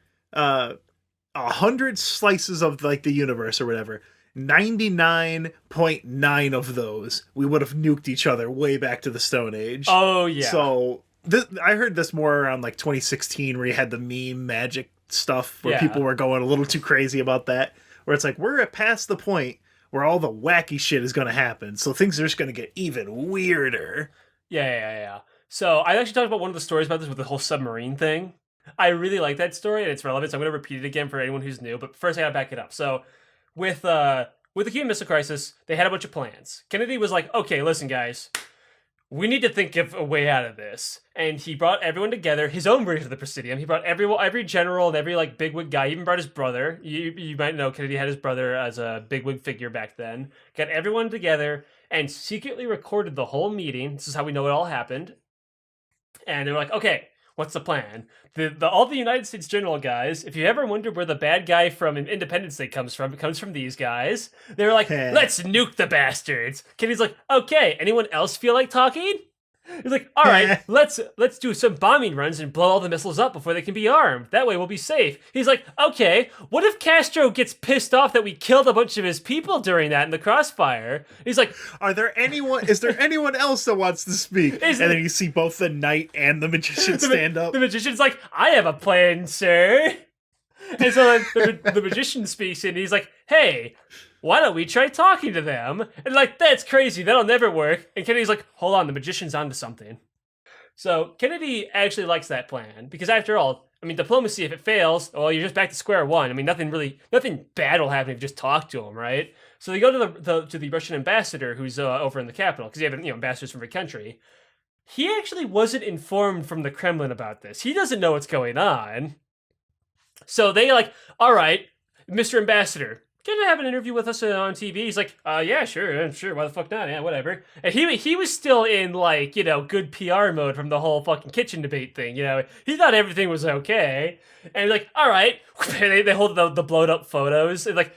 slices of like the universe or whatever, 99.9 of those we would have nuked each other way back to the Stone Age. Oh yeah. So I heard this more around like 2016, where you had the meme magic stuff where people were going a little too crazy about that, where it's like we're past the point where all the wacky shit is going to happen, so things are just going to get even weirder. Yeah. So I actually talked about one of the stories about this with the whole submarine thing. I really like that story, and it's relevant, so I'm going to repeat it again for anyone who's new, but first I got to back it up. So with the Cuban Missile Crisis, they had a bunch of plans. Kennedy was like, okay, listen, guys, we need to think of a way out of this. And he brought everyone together, his own version of the Presidium. He brought every general and every like bigwig guy. He even brought his brother. You might know Kennedy had his brother as a bigwig figure back then. Got everyone together and secretly recorded the whole meeting. This is how we know it all happened. And they were like, okay, what's the plan? All the United States general guys, if you ever wondered where the bad guy from Independence Day comes from, it comes from these guys. They were like, let's nuke the bastards. Kennedy's like, okay, anyone else feel like talking? He's like, all right, let's do some bombing runs and blow all the missiles up before they can be armed. That way we'll be safe. He's like, okay, what if Castro gets pissed off that we killed a bunch of his people during that in the crossfire? He's like, is there anyone else that wants to speak? And then you see both the knight and the magician stand up. The magician's like, I have a plan, sir. And so the magician speaks and he's like, hey, why don't we try talking to them? And like, that's crazy. That'll never work. And Kennedy's like, hold on, the magician's onto something. So Kennedy actually likes that plan because after all, I mean, diplomacy, if it fails, well, you're just back to square one. I mean, nothing bad will happen if you just talk to him, right? So they go to the Russian ambassador who's over in the capital because you have ambassadors from every country. He actually wasn't informed from the Kremlin about this. He doesn't know what's going on. So they like, all right, Mr. Ambassador, can you have an interview with us on TV? He's like, yeah, sure, why the fuck not? Yeah, whatever. And he was still in like, good PR mode from the whole fucking kitchen debate thing. He thought everything was okay. And he's like, all right. They hold the blowed up photos. And like,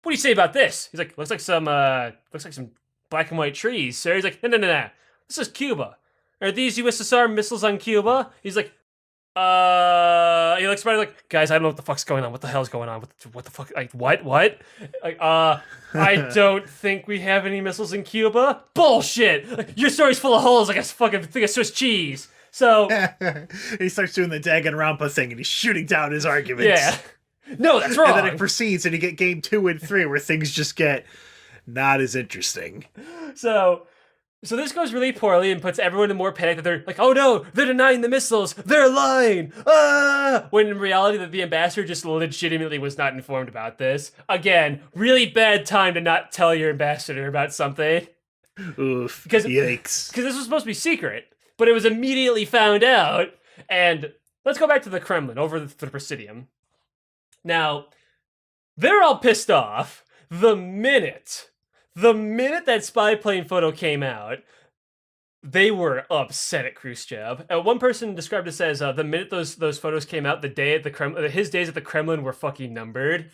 what do you say about this? He's like, looks like some black and white trees, sir. He's like, no. This is Cuba. Are these USSR missiles on Cuba? He's like, he looks around like, guys, I don't know what the fuck's going on. What the hell's going on? What the fuck? Like, what? Like, I don't think we have any missiles in Cuba. Bullshit! Like, your story's full of holes like a fucking thing of Swiss cheese. So he starts doing the Danganronpa thing and he's shooting down his arguments. Yeah. No, that's wrong. And then it proceeds, and you get game 2 and 3 where things just get not as interesting. So this goes really poorly and puts everyone in more panic that they're like, oh no, they're denying the missiles, they're lying, when in reality that the ambassador just legitimately was not informed about this. Again, really bad time to not tell your ambassador about something. Oof, Because yikes. this was supposed to be secret, but it was immediately found out. And let's go back to the Kremlin, over the Presidium. Now, they're all pissed off the minute that spy plane photo came out. They were upset at Khrushchev. One person described it as the minute those photos came out, the day at the Kremlin, his days at the Kremlin were fucking numbered.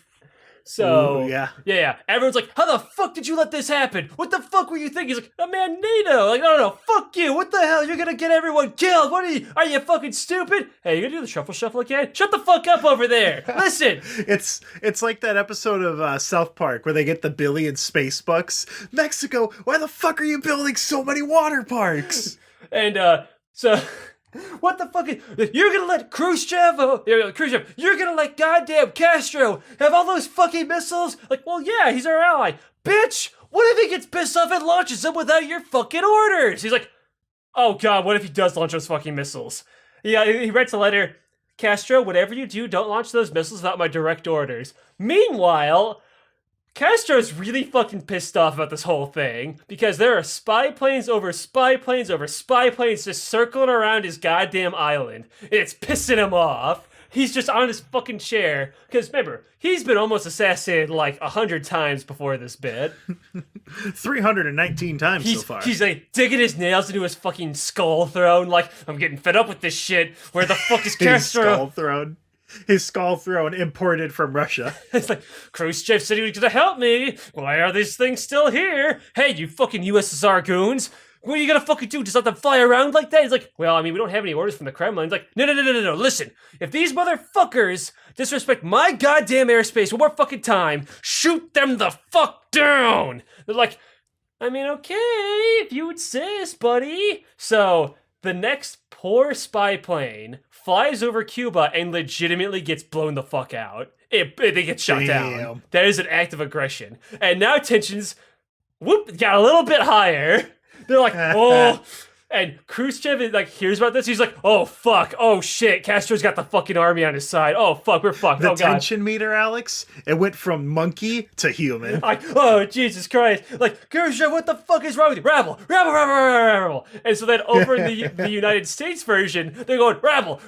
So, ooh, yeah. Everyone's like, how the fuck did you let this happen? What the fuck were you thinking? He's like, oh man, NATO. Like, no, fuck you. What the hell? You're gonna get everyone killed. What are you fucking stupid? Hey, you gonna do the shuffle again? Shut the fuck up over there. Listen. It's like that episode of South Park where they get the billion space bucks. Mexico, why the fuck are you building so many water parks? And, so... What the fuck? You're gonna let Khrushchev, you're gonna let goddamn Castro have all those fucking missiles? Like, well, yeah, he's our ally. Bitch, what if he gets pissed off and launches them without your fucking orders? He's like, oh god, what if he does launch those fucking missiles? Yeah, he writes a letter, Castro, whatever you do, don't launch those missiles without my direct orders. Meanwhile, Castro's really fucking pissed off about this whole thing because there are spy planes over spy planes over spy planes just circling around his goddamn island. It's pissing him off. He's just on his fucking chair. Because remember, he's been almost assassinated like 100 times before this bit. 319 times so far. He's like digging his nails into his fucking skull throne. Like, I'm getting fed up with this shit. Where the fuck is Castro? His skull throne imported from Russia. It's like, Khrushchev said he was gonna help me. Why are these things still here? Hey, you fucking USSR goons. What are you gonna fucking do? Just let them fly around like that? He's like, well, I mean, we don't have any orders from the Kremlin. He's like, no. Listen, if these motherfuckers disrespect my goddamn airspace one more fucking time, shoot them the fuck down. They're like, I mean, okay, if you insist, buddy. So the next poor spy plane flies over Cuba and legitimately gets blown the fuck out. They get shot down. That is an act of aggression. And now tensions, got a little bit higher. They're like, oh. And Khrushchev is like, hears about this. He's like, oh, fuck. Oh, shit. Castro's got the fucking army on his side. Oh, fuck. We're fucked. The oh, God. tension meter, Alex, it went from monkey to human. Like, oh, Jesus Christ. Like, Khrushchev, what the fuck is wrong with you? Rabble. And so then over in the United States version, they're going, rabble.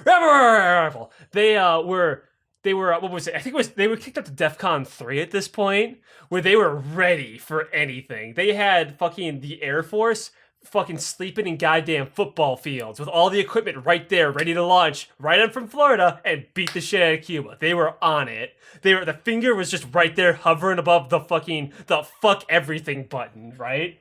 They were, what was it? I think it was, they were kicked up to DEFCON 3 at this point, where they were ready for anything. They had fucking the Air Force fucking sleeping in goddamn football fields with all the equipment right there, ready to launch right up from Florida and beat the shit out of Cuba. They were on it. The finger was just right there hovering above the fuck everything button, right?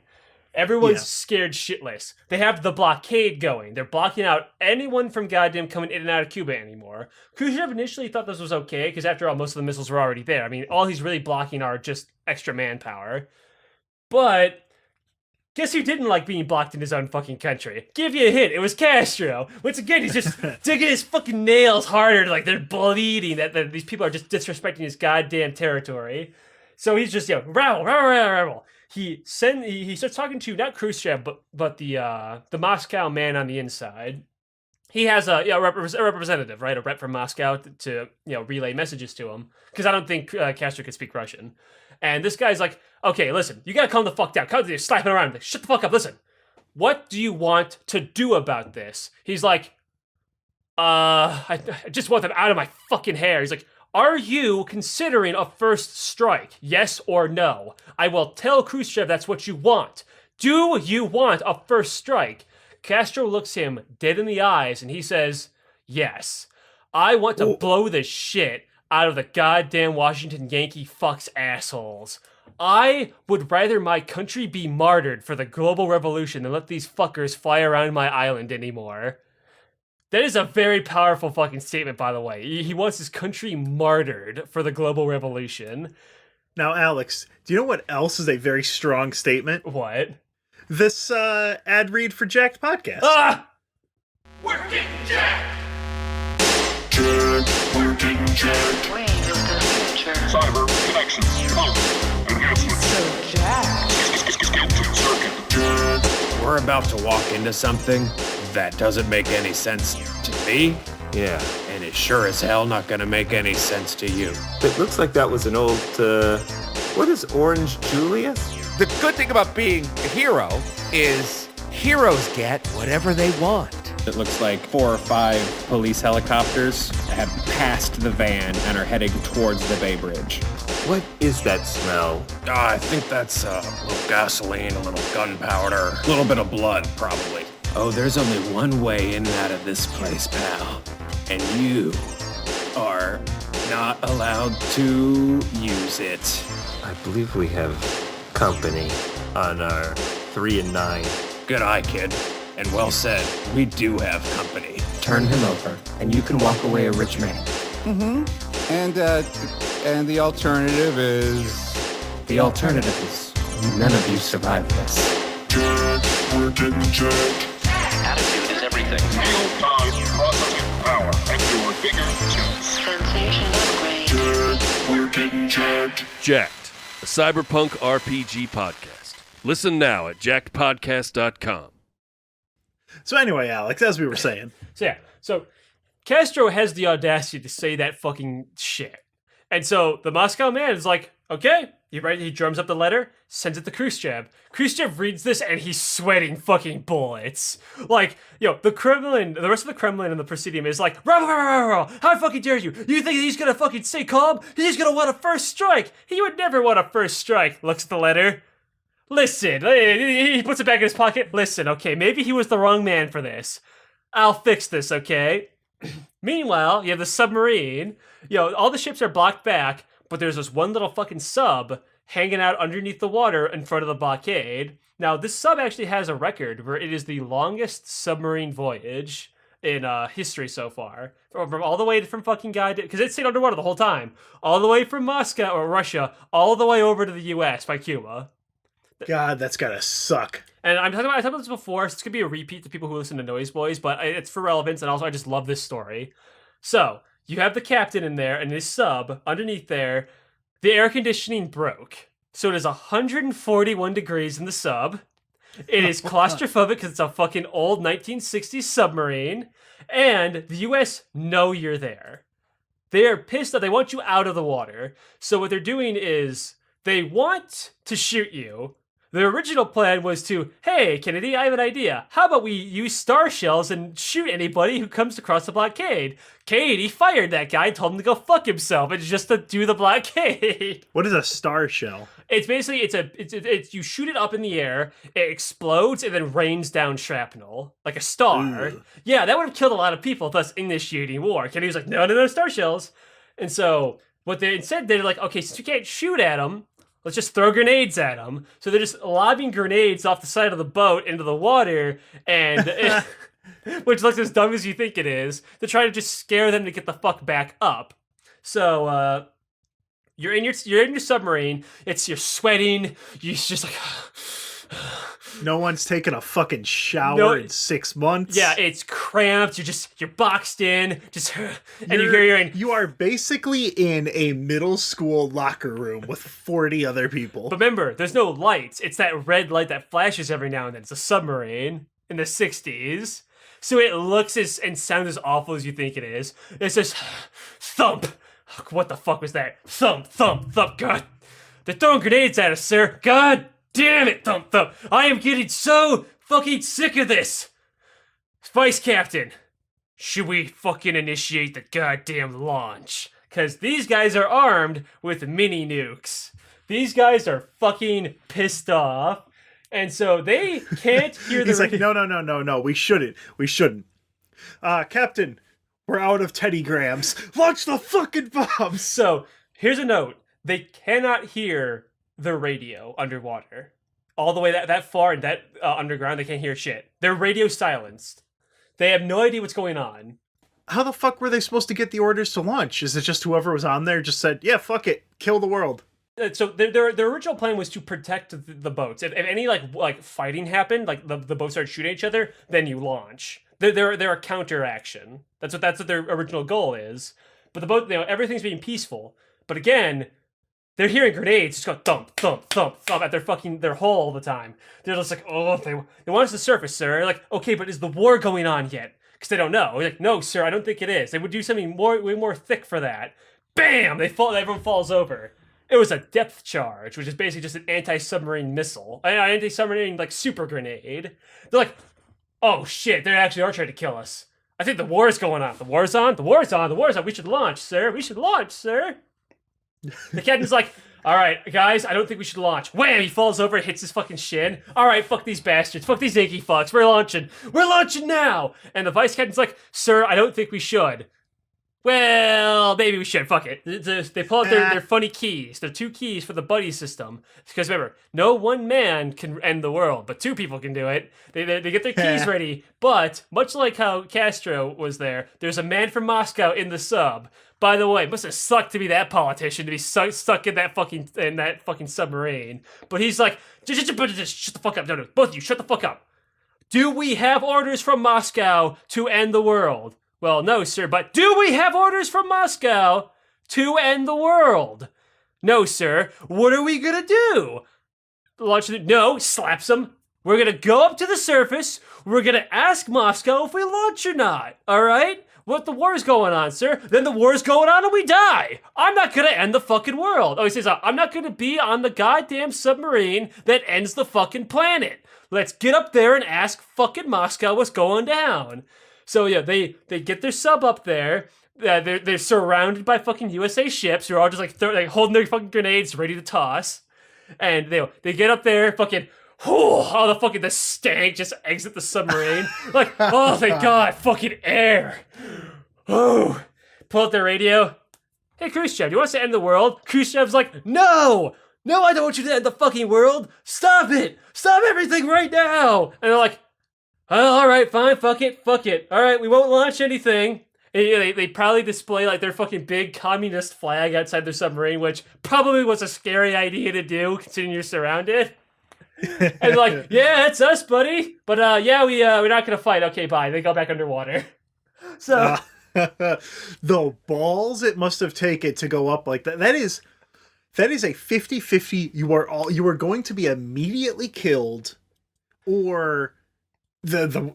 Everyone's scared shitless. They have the blockade going. They're blocking out anyone from goddamn coming in and out of Cuba anymore. Khrushchev initially thought this was okay, because after all, most of the missiles were already there. I mean, all he's really blocking are just extra manpower. But guess who didn't like being blocked in his own fucking country? Give you a hint, it was Castro. Once again, he's just digging his fucking nails harder, like they're bleeding, that these people are just disrespecting his goddamn territory. So he's just, rabble. He starts talking to, not Khrushchev, but the Moscow man on the inside. He has a representative, right? A rep from Moscow to relay messages to him. Because I don't think Castro could speak Russian. And this guy's like, okay, listen, you gotta calm the fuck down. Come slapping around. Like, shut the fuck up, listen. What do you want to do about this? He's like, I just want them out of my fucking hair. He's like, are you considering a first strike? Yes or no? I will tell Khrushchev that's what you want. Do you want a first strike? Castro looks him dead in the eyes and he says, yes. I want to blow the shit out of the goddamn Washington Yankee fucks assholes. I would rather my country be martyred for the global revolution than let these fuckers fly around my island anymore. That is a very powerful fucking statement, by the way. He wants his country martyred for the global revolution. Now, Alex, do you know what else is a very strong statement? What? This ad read for Jacked podcast. Ah! We're getting jacked! We're getting jacked! cyber connections closed. Enhancements. So jacked. Skeleton circuit. We're about to walk into something that doesn't make any sense to me. Yeah. And it's sure as hell not gonna make any sense to you. It looks like that was an old, what is Orange Julius? The good thing about being a hero is heroes get whatever they want. It looks like 4 or 5 police helicopters have passed the van and are heading towards the Bay Bridge. What is that smell? I think that's a little gasoline, a little gunpowder, a little bit of blood, probably. Oh, there's only one way in and out of this place, pal. And you are not allowed to use it. I believe we have company on our 3 and 9. Good eye, kid. And well said, we do have company. Turn him over, and you can walk away a rich man. And the alternative is... The alternative is none of you survive this. We're getting jacked. Attitude is everything. Real-time processing power and your bigger chips. Sensation upgrade. We're getting jacked. Jacked, a cyberpunk RPG podcast. Listen now at jackedpodcast.com. So anyway, Alex, as we were saying, So Castro has the audacity to say that fucking shit. And so the Moscow man is like, okay, he drums up the letter, sends it to Khrushchev. Khrushchev reads this and he's sweating fucking bullets. Like, the Kremlin, the rest of the Kremlin in the Presidium is like, rah, rah, rah, rah, how fucking dare you? You think he's gonna fucking stay calm? He's gonna want a first strike. He would never want a first strike. Looks at the letter. Listen, he puts it back in his pocket. Listen, okay, maybe he was the wrong man for this. I'll fix this, okay? Meanwhile, you have the submarine. All the ships are blocked back, but there's this one little fucking sub hanging out underneath the water in front of the blockade. Now, this sub actually has a record where it is the longest submarine voyage in history so far. From all the way from fucking because it stayed underwater the whole time. All the way from Moscow or Russia, all the way over to the US by Cuba. God, that's gotta suck. And I talked about this before, so it's gonna be a repeat to people who listen to Noise Boys, but it's for relevance, and also I just love this story. So, you have the captain in there, and his sub, underneath there, the air conditioning broke. So it is 141 degrees in the sub. It is claustrophobic because it's a fucking old 1960s submarine, and the US know you're there. They are pissed that they want you out of the water, so what they're doing is, they want to shoot you. The original plan was to, hey, Kennedy, I have an idea. How about we use star shells and shoot anybody who comes across the blockade? Kennedy fired that guy, told him to go fuck himself, and just to do the blockade. What is a star shell? It's basically, it's you shoot it up in the air, it explodes, and then rains down shrapnel, like a star. Ugh. Yeah, that would have killed a lot of people, thus initiating war. Kennedy was like, no, star shells. And so, what they instead, they're like, okay, since you can't shoot at them, let's just throw grenades at them. So they're just lobbing grenades off the side of the boat into the water, and which looks as dumb as you think it is, to try to just scare them to get the fuck back up. So you're in your submarine. You're sweating. You're just like. No one's taken a fucking shower in 6 months. Yeah, it's cramped. You're boxed in. You are basically in a middle school locker room with 40 other people. But remember, there's no lights. It's that red light that flashes every now and then. It's a submarine in the 60s. So it looks and sounds as awful as you think it is. It's just thump. What the fuck was that? Thump, thump, thump. God. They're throwing grenades at us, sir. God damn it, thump, thump. I am getting so fucking sick of this. Vice Captain, should we fucking initiate the goddamn launch? Because these guys are armed with mini nukes. These guys are fucking pissed off. And so they can't hear the... He's like, no, we shouldn't. Captain, we're out of Teddy Grahams. Launch the fucking bombs! So, here's a note. They cannot hear the radio underwater. All the way that far and that underground, they can't hear shit. Their radio silenced. They have no idea what's going on. How the fuck were they supposed to get the orders to launch? Is it just whoever was on there just said, yeah, fuck it, kill the world? So their original plan was to protect the boats. If any like fighting happened, like the boats started shooting each other, then you launch. They're a counteraction. That's what their original goal is. But the boat, everything's being peaceful. But again, they're hearing grenades just go thump, thump, thump, thump at their hull all the time. They're just like, oh, they want us to surface, sir. Like, okay, but is the war going on yet? Because they don't know. We're like, no, sir, I don't think it is. They would do something way more thick for that. Bam! Everyone falls over. It was a depth charge, which is basically just an anti-submarine missile. An anti-submarine, like, super grenade. They're like, oh shit, they actually are trying to kill us. I think the war is going on. The war's on. The war's on. The war's on. We should launch, sir. We should launch, sir. The captain's like, all right, guys, I don't think we should launch. Wham! He falls over, hits his fucking shin. All right, fuck these bastards. Fuck these inky fucks. We're launching. We're launching now. And the vice captain's like, sir, I don't think we should. Well, maybe we should. Fuck it. They pull out their funny keys. Their 2 keys for the buddy system. Because remember, no one man can end the world, but 2 people can do it. They get their keys ready. But much like how Castro was there's a man from Moscow in the sub. By the way, it must have sucked to be that politician, to be stuck in that fucking submarine. But he's like, just shut the fuck up. No, both of you, shut the fuck up. Do we have orders from Moscow to end the world? Well, no, sir, but do we have orders from Moscow to end the world? No, sir. What are we gonna do? No, slaps him. We're gonna go up to the surface. We're gonna ask Moscow if we launch or not. All right? What the war's going on, sir? Then the war's going on and we die. I'm not gonna end the fucking world. Oh, he says, I'm not gonna be on the goddamn submarine that ends the fucking planet. Let's get up there and ask fucking Moscow what's going down. So yeah, they get their sub up there. They're surrounded by fucking USA ships who are all just like holding their fucking grenades ready to toss. And they get up there, fucking, the stank just exit the submarine. Like, oh thank God, fucking air. Oh, pull out their radio. Hey Khrushchev, do you want us to end the world? Khrushchev's like, no, I don't want you to end the fucking world. Stop it, stop everything right now. And they're like, oh, all right, fine, fuck it. All right, we won't launch anything. And, they probably display like their fucking big communist flag outside their submarine, which probably was a scary idea to do considering you're surrounded. And they're like, yeah, it's us, buddy. But we're not gonna fight. Okay, bye. They go back underwater. So the balls it must have taken to go up like that. That is a 50-50. You are going to be immediately killed, or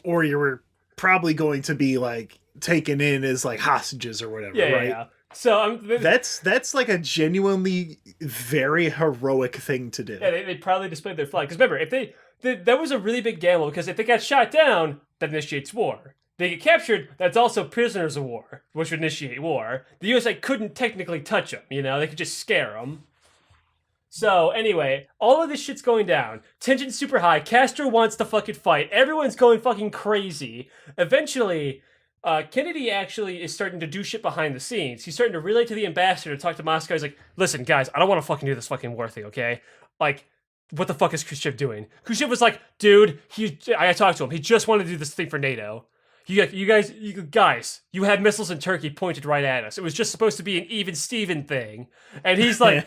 or you were probably going to be like taken in as like hostages or whatever, right? Yeah. So that's like a genuinely very heroic thing to do. Yeah, they probably displayed their flag. Because remember, if that was a really big gamble, because if they got shot down, that initiates war. They get captured, that's also prisoners of war, which would initiate war. The USA couldn't technically touch them, they could just scare them. So anyway, all of this shit's going down. Tension's super high. Castro wants to fucking fight. Everyone's going fucking crazy. Eventually, Kennedy actually is starting to do shit behind the scenes. He's starting to relay to the ambassador, talk to Moscow. He's like, listen, guys, I don't want to fucking do this fucking war thing, okay? Like, what the fuck is Khrushchev doing? Khrushchev was like, dude, I talked to him. He just wanted to do this thing for NATO. You guys, you had missiles in Turkey pointed right at us. It was just supposed to be an even Steven thing. And he's like,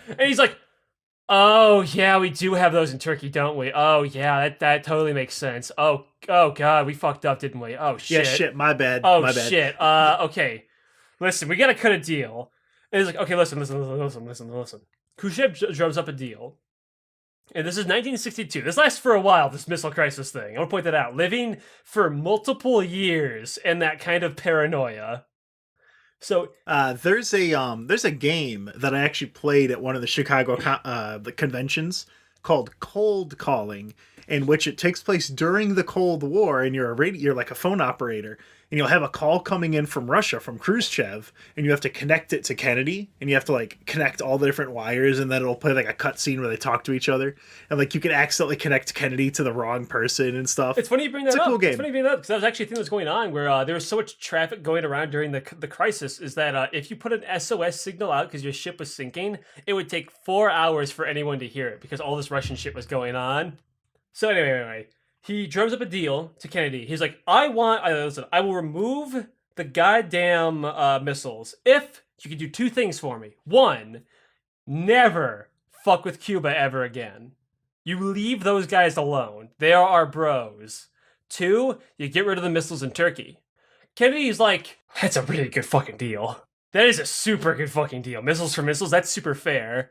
oh yeah, we do have those in Turkey, don't we? Oh yeah, that totally makes sense. Oh God, we fucked up, didn't we? Oh shit. Yeah, shit, my bad. Oh my bad. Shit. Okay. Listen, we gotta cut a deal. And he's like, okay, listen. Khrushchev drums up a deal. And this is 1962. This lasts for a while, this missile crisis thing. I want to point that out. Living for multiple years in that kind of paranoia. So there's a game that I actually played at one of the Chicago the conventions called Cold Calling, in which it takes place during the Cold War, and you're like a phone operator, and you'll have a call coming in from Russia, from Khrushchev, and you have to connect it to Kennedy, and you have to like connect all the different wires, and then it'll play like a cutscene where they talk to each other, and like you can accidentally connect Kennedy to the wrong person and stuff. It's funny you bring that up. It's a cool game. It's funny you bring that up, because that was actually a thing that was going on where there was so much traffic going around during the crisis, is that if you put an SOS signal out because your ship was sinking, it would take 4 hours for anyone to hear it because all this Russian shit was going on. So anyway, he drums up a deal to Kennedy. He's like, I will remove the goddamn missiles if you can do 2 things for me. 1, never fuck with Cuba ever again. You leave those guys alone. They are our bros. 2, you get rid of the missiles in Turkey. Kennedy's like, that's a really good fucking deal. That is a super good fucking deal. Missiles for missiles, that's super fair.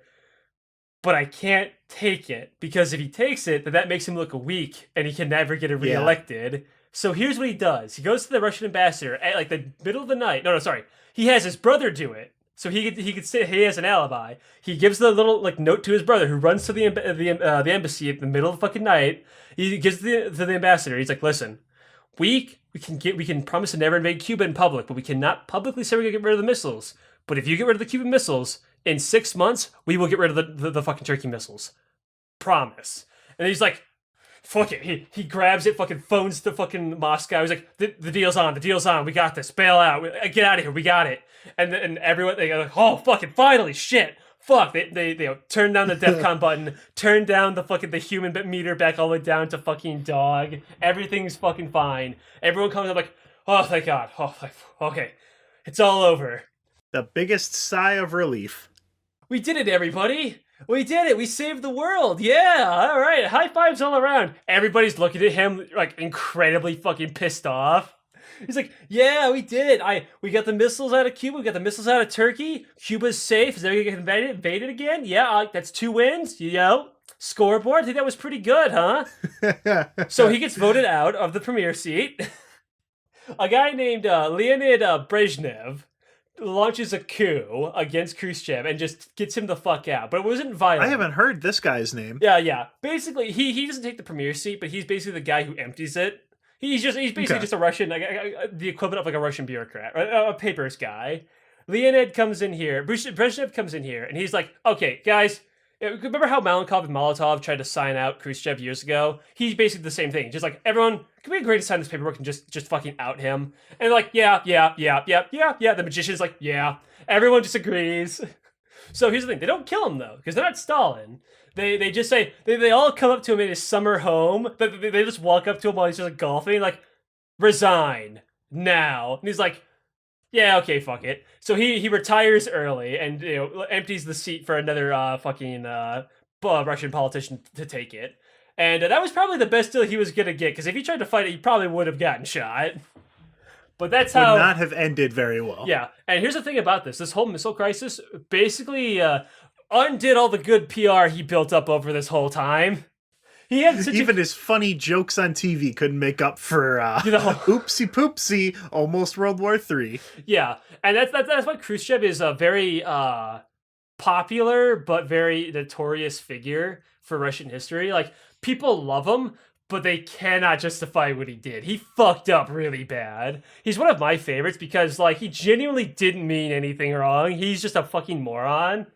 but I can't take it because if he takes it, then that makes him look weak and he can never get reelected. So here's what he does. He goes to the Russian ambassador at like the middle of the night. No, sorry. He has his brother do it. So he could say he has an alibi. He gives the little like note to his brother who runs to the embassy at the middle of the fucking night. He gives to the ambassador. He's like, listen, we can promise to never invade Cuba in public, but we cannot publicly say we're gonna get rid of the missiles. But if you get rid of the Cuban missiles, in 6 months, we will get rid of the fucking Turkey missiles. Promise. And he's like, fuck it. He grabs it, fucking phones to fucking Moscow. He's like, the deal's on. We got this. Bail out. Get out of here. We got it. And everyone, they go like, oh, fucking finally, shit. Fuck. They turn down the DEFCON button, turn down the human meter back all the way down to fucking dog. Everything's fucking fine. Everyone comes up like, oh, thank God. Oh, okay. It's all over. The biggest sigh of relief. We did it, everybody. We did it. We saved the world. Yeah. All right. High fives all around. Everybody's looking at him like incredibly fucking pissed off. He's like, yeah, we did it. We got the missiles out of Cuba. We got the missiles out of Turkey. Cuba's safe. Is everyone going to get invaded again? Yeah. That's 2 wins. You know, scoreboard. I think that was pretty good, huh? So he gets voted out of the premier seat. A guy named Leonid Brezhnev launches a coup against Khrushchev and just gets him the fuck out. But it wasn't violent. I haven't heard this guy's name. Yeah. Basically, he doesn't take the premier seat, but he's basically the guy who empties it. He's basically just a Russian, the equivalent of like a Russian bureaucrat, a papers guy. Leonid comes in here, Brezhnev comes in here, and he's like, okay, guys, remember how Malenkov and Molotov tried to sign out Khrushchev years ago? He's basically the same thing. Just like, everyone, can we agree to sign this paperwork and just fucking out him? And they're like, yeah. The magician's like, yeah. Everyone just agrees. So here's the thing. They don't kill him, though, because they're not Stalin. They just say, they all come up to him in his summer home. They just walk up to him while he's just like golfing, like, resign now. And he's like, yeah, okay, fuck it. So he retires early and empties the seat for another fucking Russian politician to take it. And that was probably the best deal he was gonna get, because if he tried to fight it, he probably would have gotten shot. But that's how would not have ended very well. Yeah, and here's the thing about this whole missile crisis basically undid all the good PR he built up over this whole time. He had even his funny jokes on TV couldn't make up for oopsie poopsie, almost World War III. Yeah, and that's why Khrushchev is a very popular but very notorious figure for Russian history. Like, people love him, but they cannot justify what he did. He fucked up really bad. He's one of my favorites because, like, he genuinely didn't mean anything wrong. He's just a fucking moron.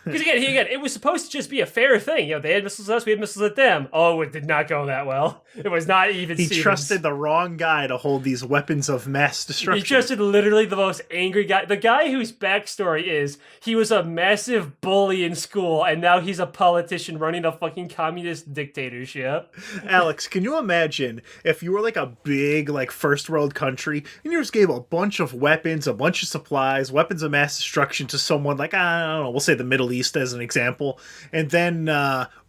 Because again, it was supposed to just be a fair thing. They had missiles at us, we had missiles at them. Oh, it did not go that well. It was not even. He trusted the wrong guy to hold these weapons of mass destruction. He trusted literally the most angry guy. The guy whose backstory is he was a massive bully in school, and now he's a politician running a fucking communist dictatorship. Alex, can you imagine if you were like a big first world country and you just gave a bunch of weapons, a bunch of supplies, weapons of mass destruction to someone like, I don't know, we'll say the Middle East as an example, and then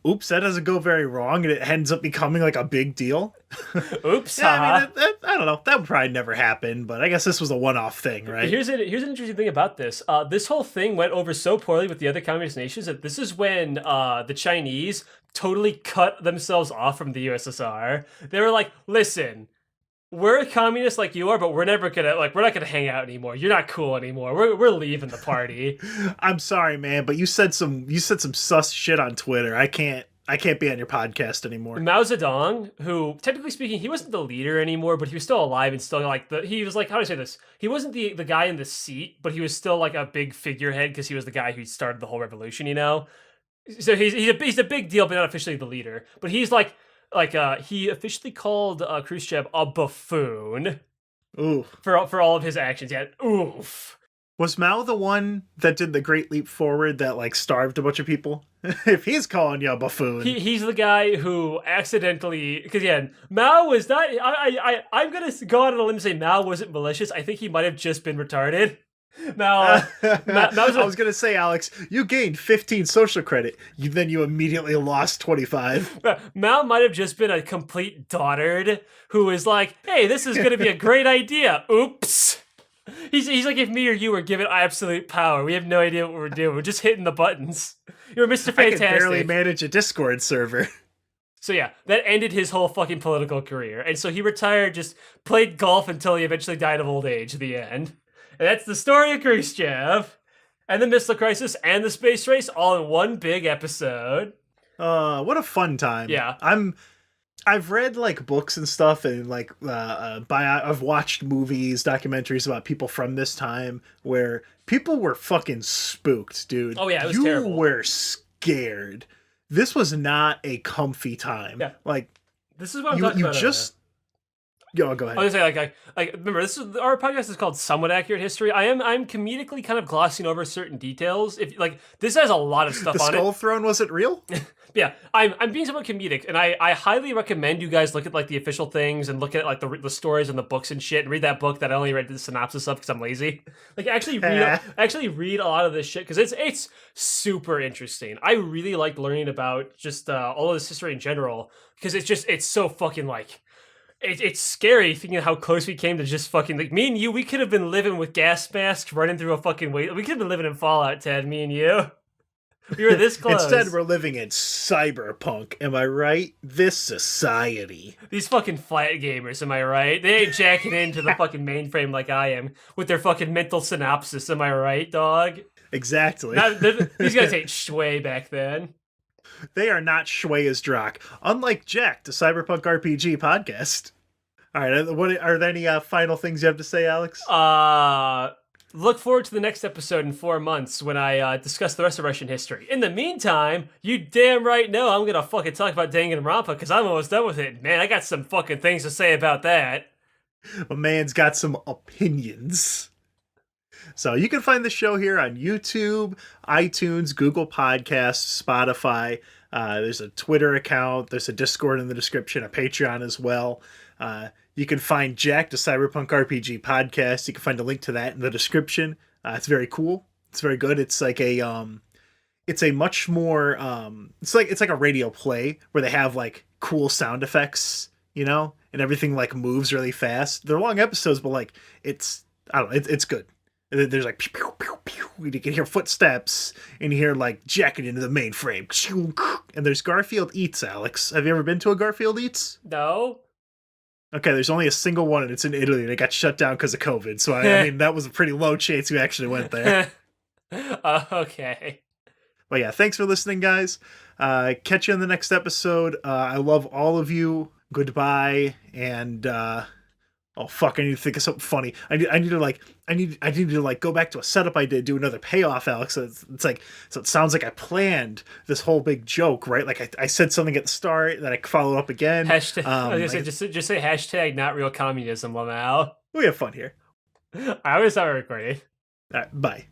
oops, that doesn't go very wrong and it ends up becoming like a big deal. Oops. Yeah, I mean, I don't know, that would probably never happen, but I guess this was a one-off thing, right? Here's an interesting thing about this. This whole thing went over so poorly with the other communist nations that this is when the Chinese totally cut themselves off from the USSR. They were like, listen, we're communists like you are, but we're not gonna hang out anymore. You're not cool anymore. We're leaving the party. I'm sorry, man, but you said some sus shit on Twitter. I can't be on your podcast anymore. Mao Zedong, who technically speaking, he wasn't the leader anymore, but he was still alive and still he was like, how do I say this? He wasn't the guy in the seat, but he was still like a big figurehead because he was the guy who started the whole revolution, So he's a big deal, but not officially the leader. But he's he officially called Khrushchev a buffoon. Ooh. For all of his actions. Yeah, oof. Was Mao the one that did the Great Leap Forward that starved a bunch of people? If he's calling you a buffoon, he's the guy who accidentally, because Mao was not. I'm gonna go out on a limb and say Mao wasn't malicious. I think he might have just been retarded. Now, I was gonna say, Alex, you gained 15 social credit. Then you immediately lost 25. Mao might have just been a complete dotard who was like, "Hey, this is gonna be a great idea." Oops. He's like, if me or you were given absolute power, we have no idea what we're doing. We're just hitting the buttons. You're Mr. I can Fantastic. barely manage a Discord server. So yeah, that ended his whole fucking political career. And so he retired, just played golf until he eventually died of old age at the end. And that's the story of Khrushchev, and the missile crisis, and the space race, all in one big episode. What a fun time. Yeah. I've read like books and stuff, and like I've watched movies, documentaries about people from this time where people were fucking spooked, dude. Oh yeah, it was you terrible. were scared. This was not a comfy time. Yeah. Like This is what I'm talking about. Yo, go ahead. I was gonna say, like, remember, this is our podcast is called Somewhat Accurate History. I'm comedically kind of glossing over certain details. If like this has a lot of stuff The on Skull it. Throne wasn't real? Yeah, I'm being somewhat comedic, and I highly recommend you guys look at like the official things and look at like the stories and the books and shit, and read that book that I only read the synopsis of because I'm lazy. Like actually read a lot of this shit because it's super interesting. I really like learning about just all of this history in general because it's so fucking like. It's scary thinking how close we came to just fucking like me and you. We could have been living with gas masks running through a fucking wait. We could have been living in Fallout, Ted. Me and you. We were this close. Instead, we're living in cyberpunk. Am I right? This society. These fucking flat gamers, am I right? They ain't jacking into the fucking mainframe like I am with their fucking mental synopsis. Am I right, dog? Exactly. These guys ain't shway back then. They are not Shui as Drock, unlike Jack, the Cyberpunk RPG podcast. All right, what are there any final things you have to say, Alex? Look forward to the next episode in 4 months when I discuss the rest of Russian history. In the meantime, you damn right know I'm gonna fucking talk about Danganronpa because I'm almost done with it. Man, I got some fucking things to say about that. A man's got some opinions. So you can find the show here on YouTube, iTunes, Google Podcasts, Spotify. There's a Twitter account. There's a Discord in the description, a Patreon as well. You can find Jack, the Cyberpunk RPG podcast. You can find a link to that in the description. It's very cool. It's very good. It's like it's a much more, it's like a radio play where they have like cool sound effects, you know, and everything like moves really fast. They're long episodes, but like it's good. There's like pew, pew, pew, pew. You can hear footsteps and you hear like jacking into the mainframe. And there's Garfield Eats, Alex. Have you ever been to a Garfield Eats? No. Okay, there's only a single one and it's in Italy and it got shut down because of COVID. So I mean that was a pretty low chance you actually went there. Okay. But yeah, thanks for listening, guys. Catch you in the next episode. I love all of you. Goodbye and oh fuck! I need to think of something funny. I need to go back to a setup I did, do another payoff, Alex. So it sounds like I planned this whole big joke, right? Like I said something at the start, then I followed up again. Hashtag, I was gonna say, just say hashtag not real communism, Lamau. We have fun here. I always thought we were recording. All right, bye.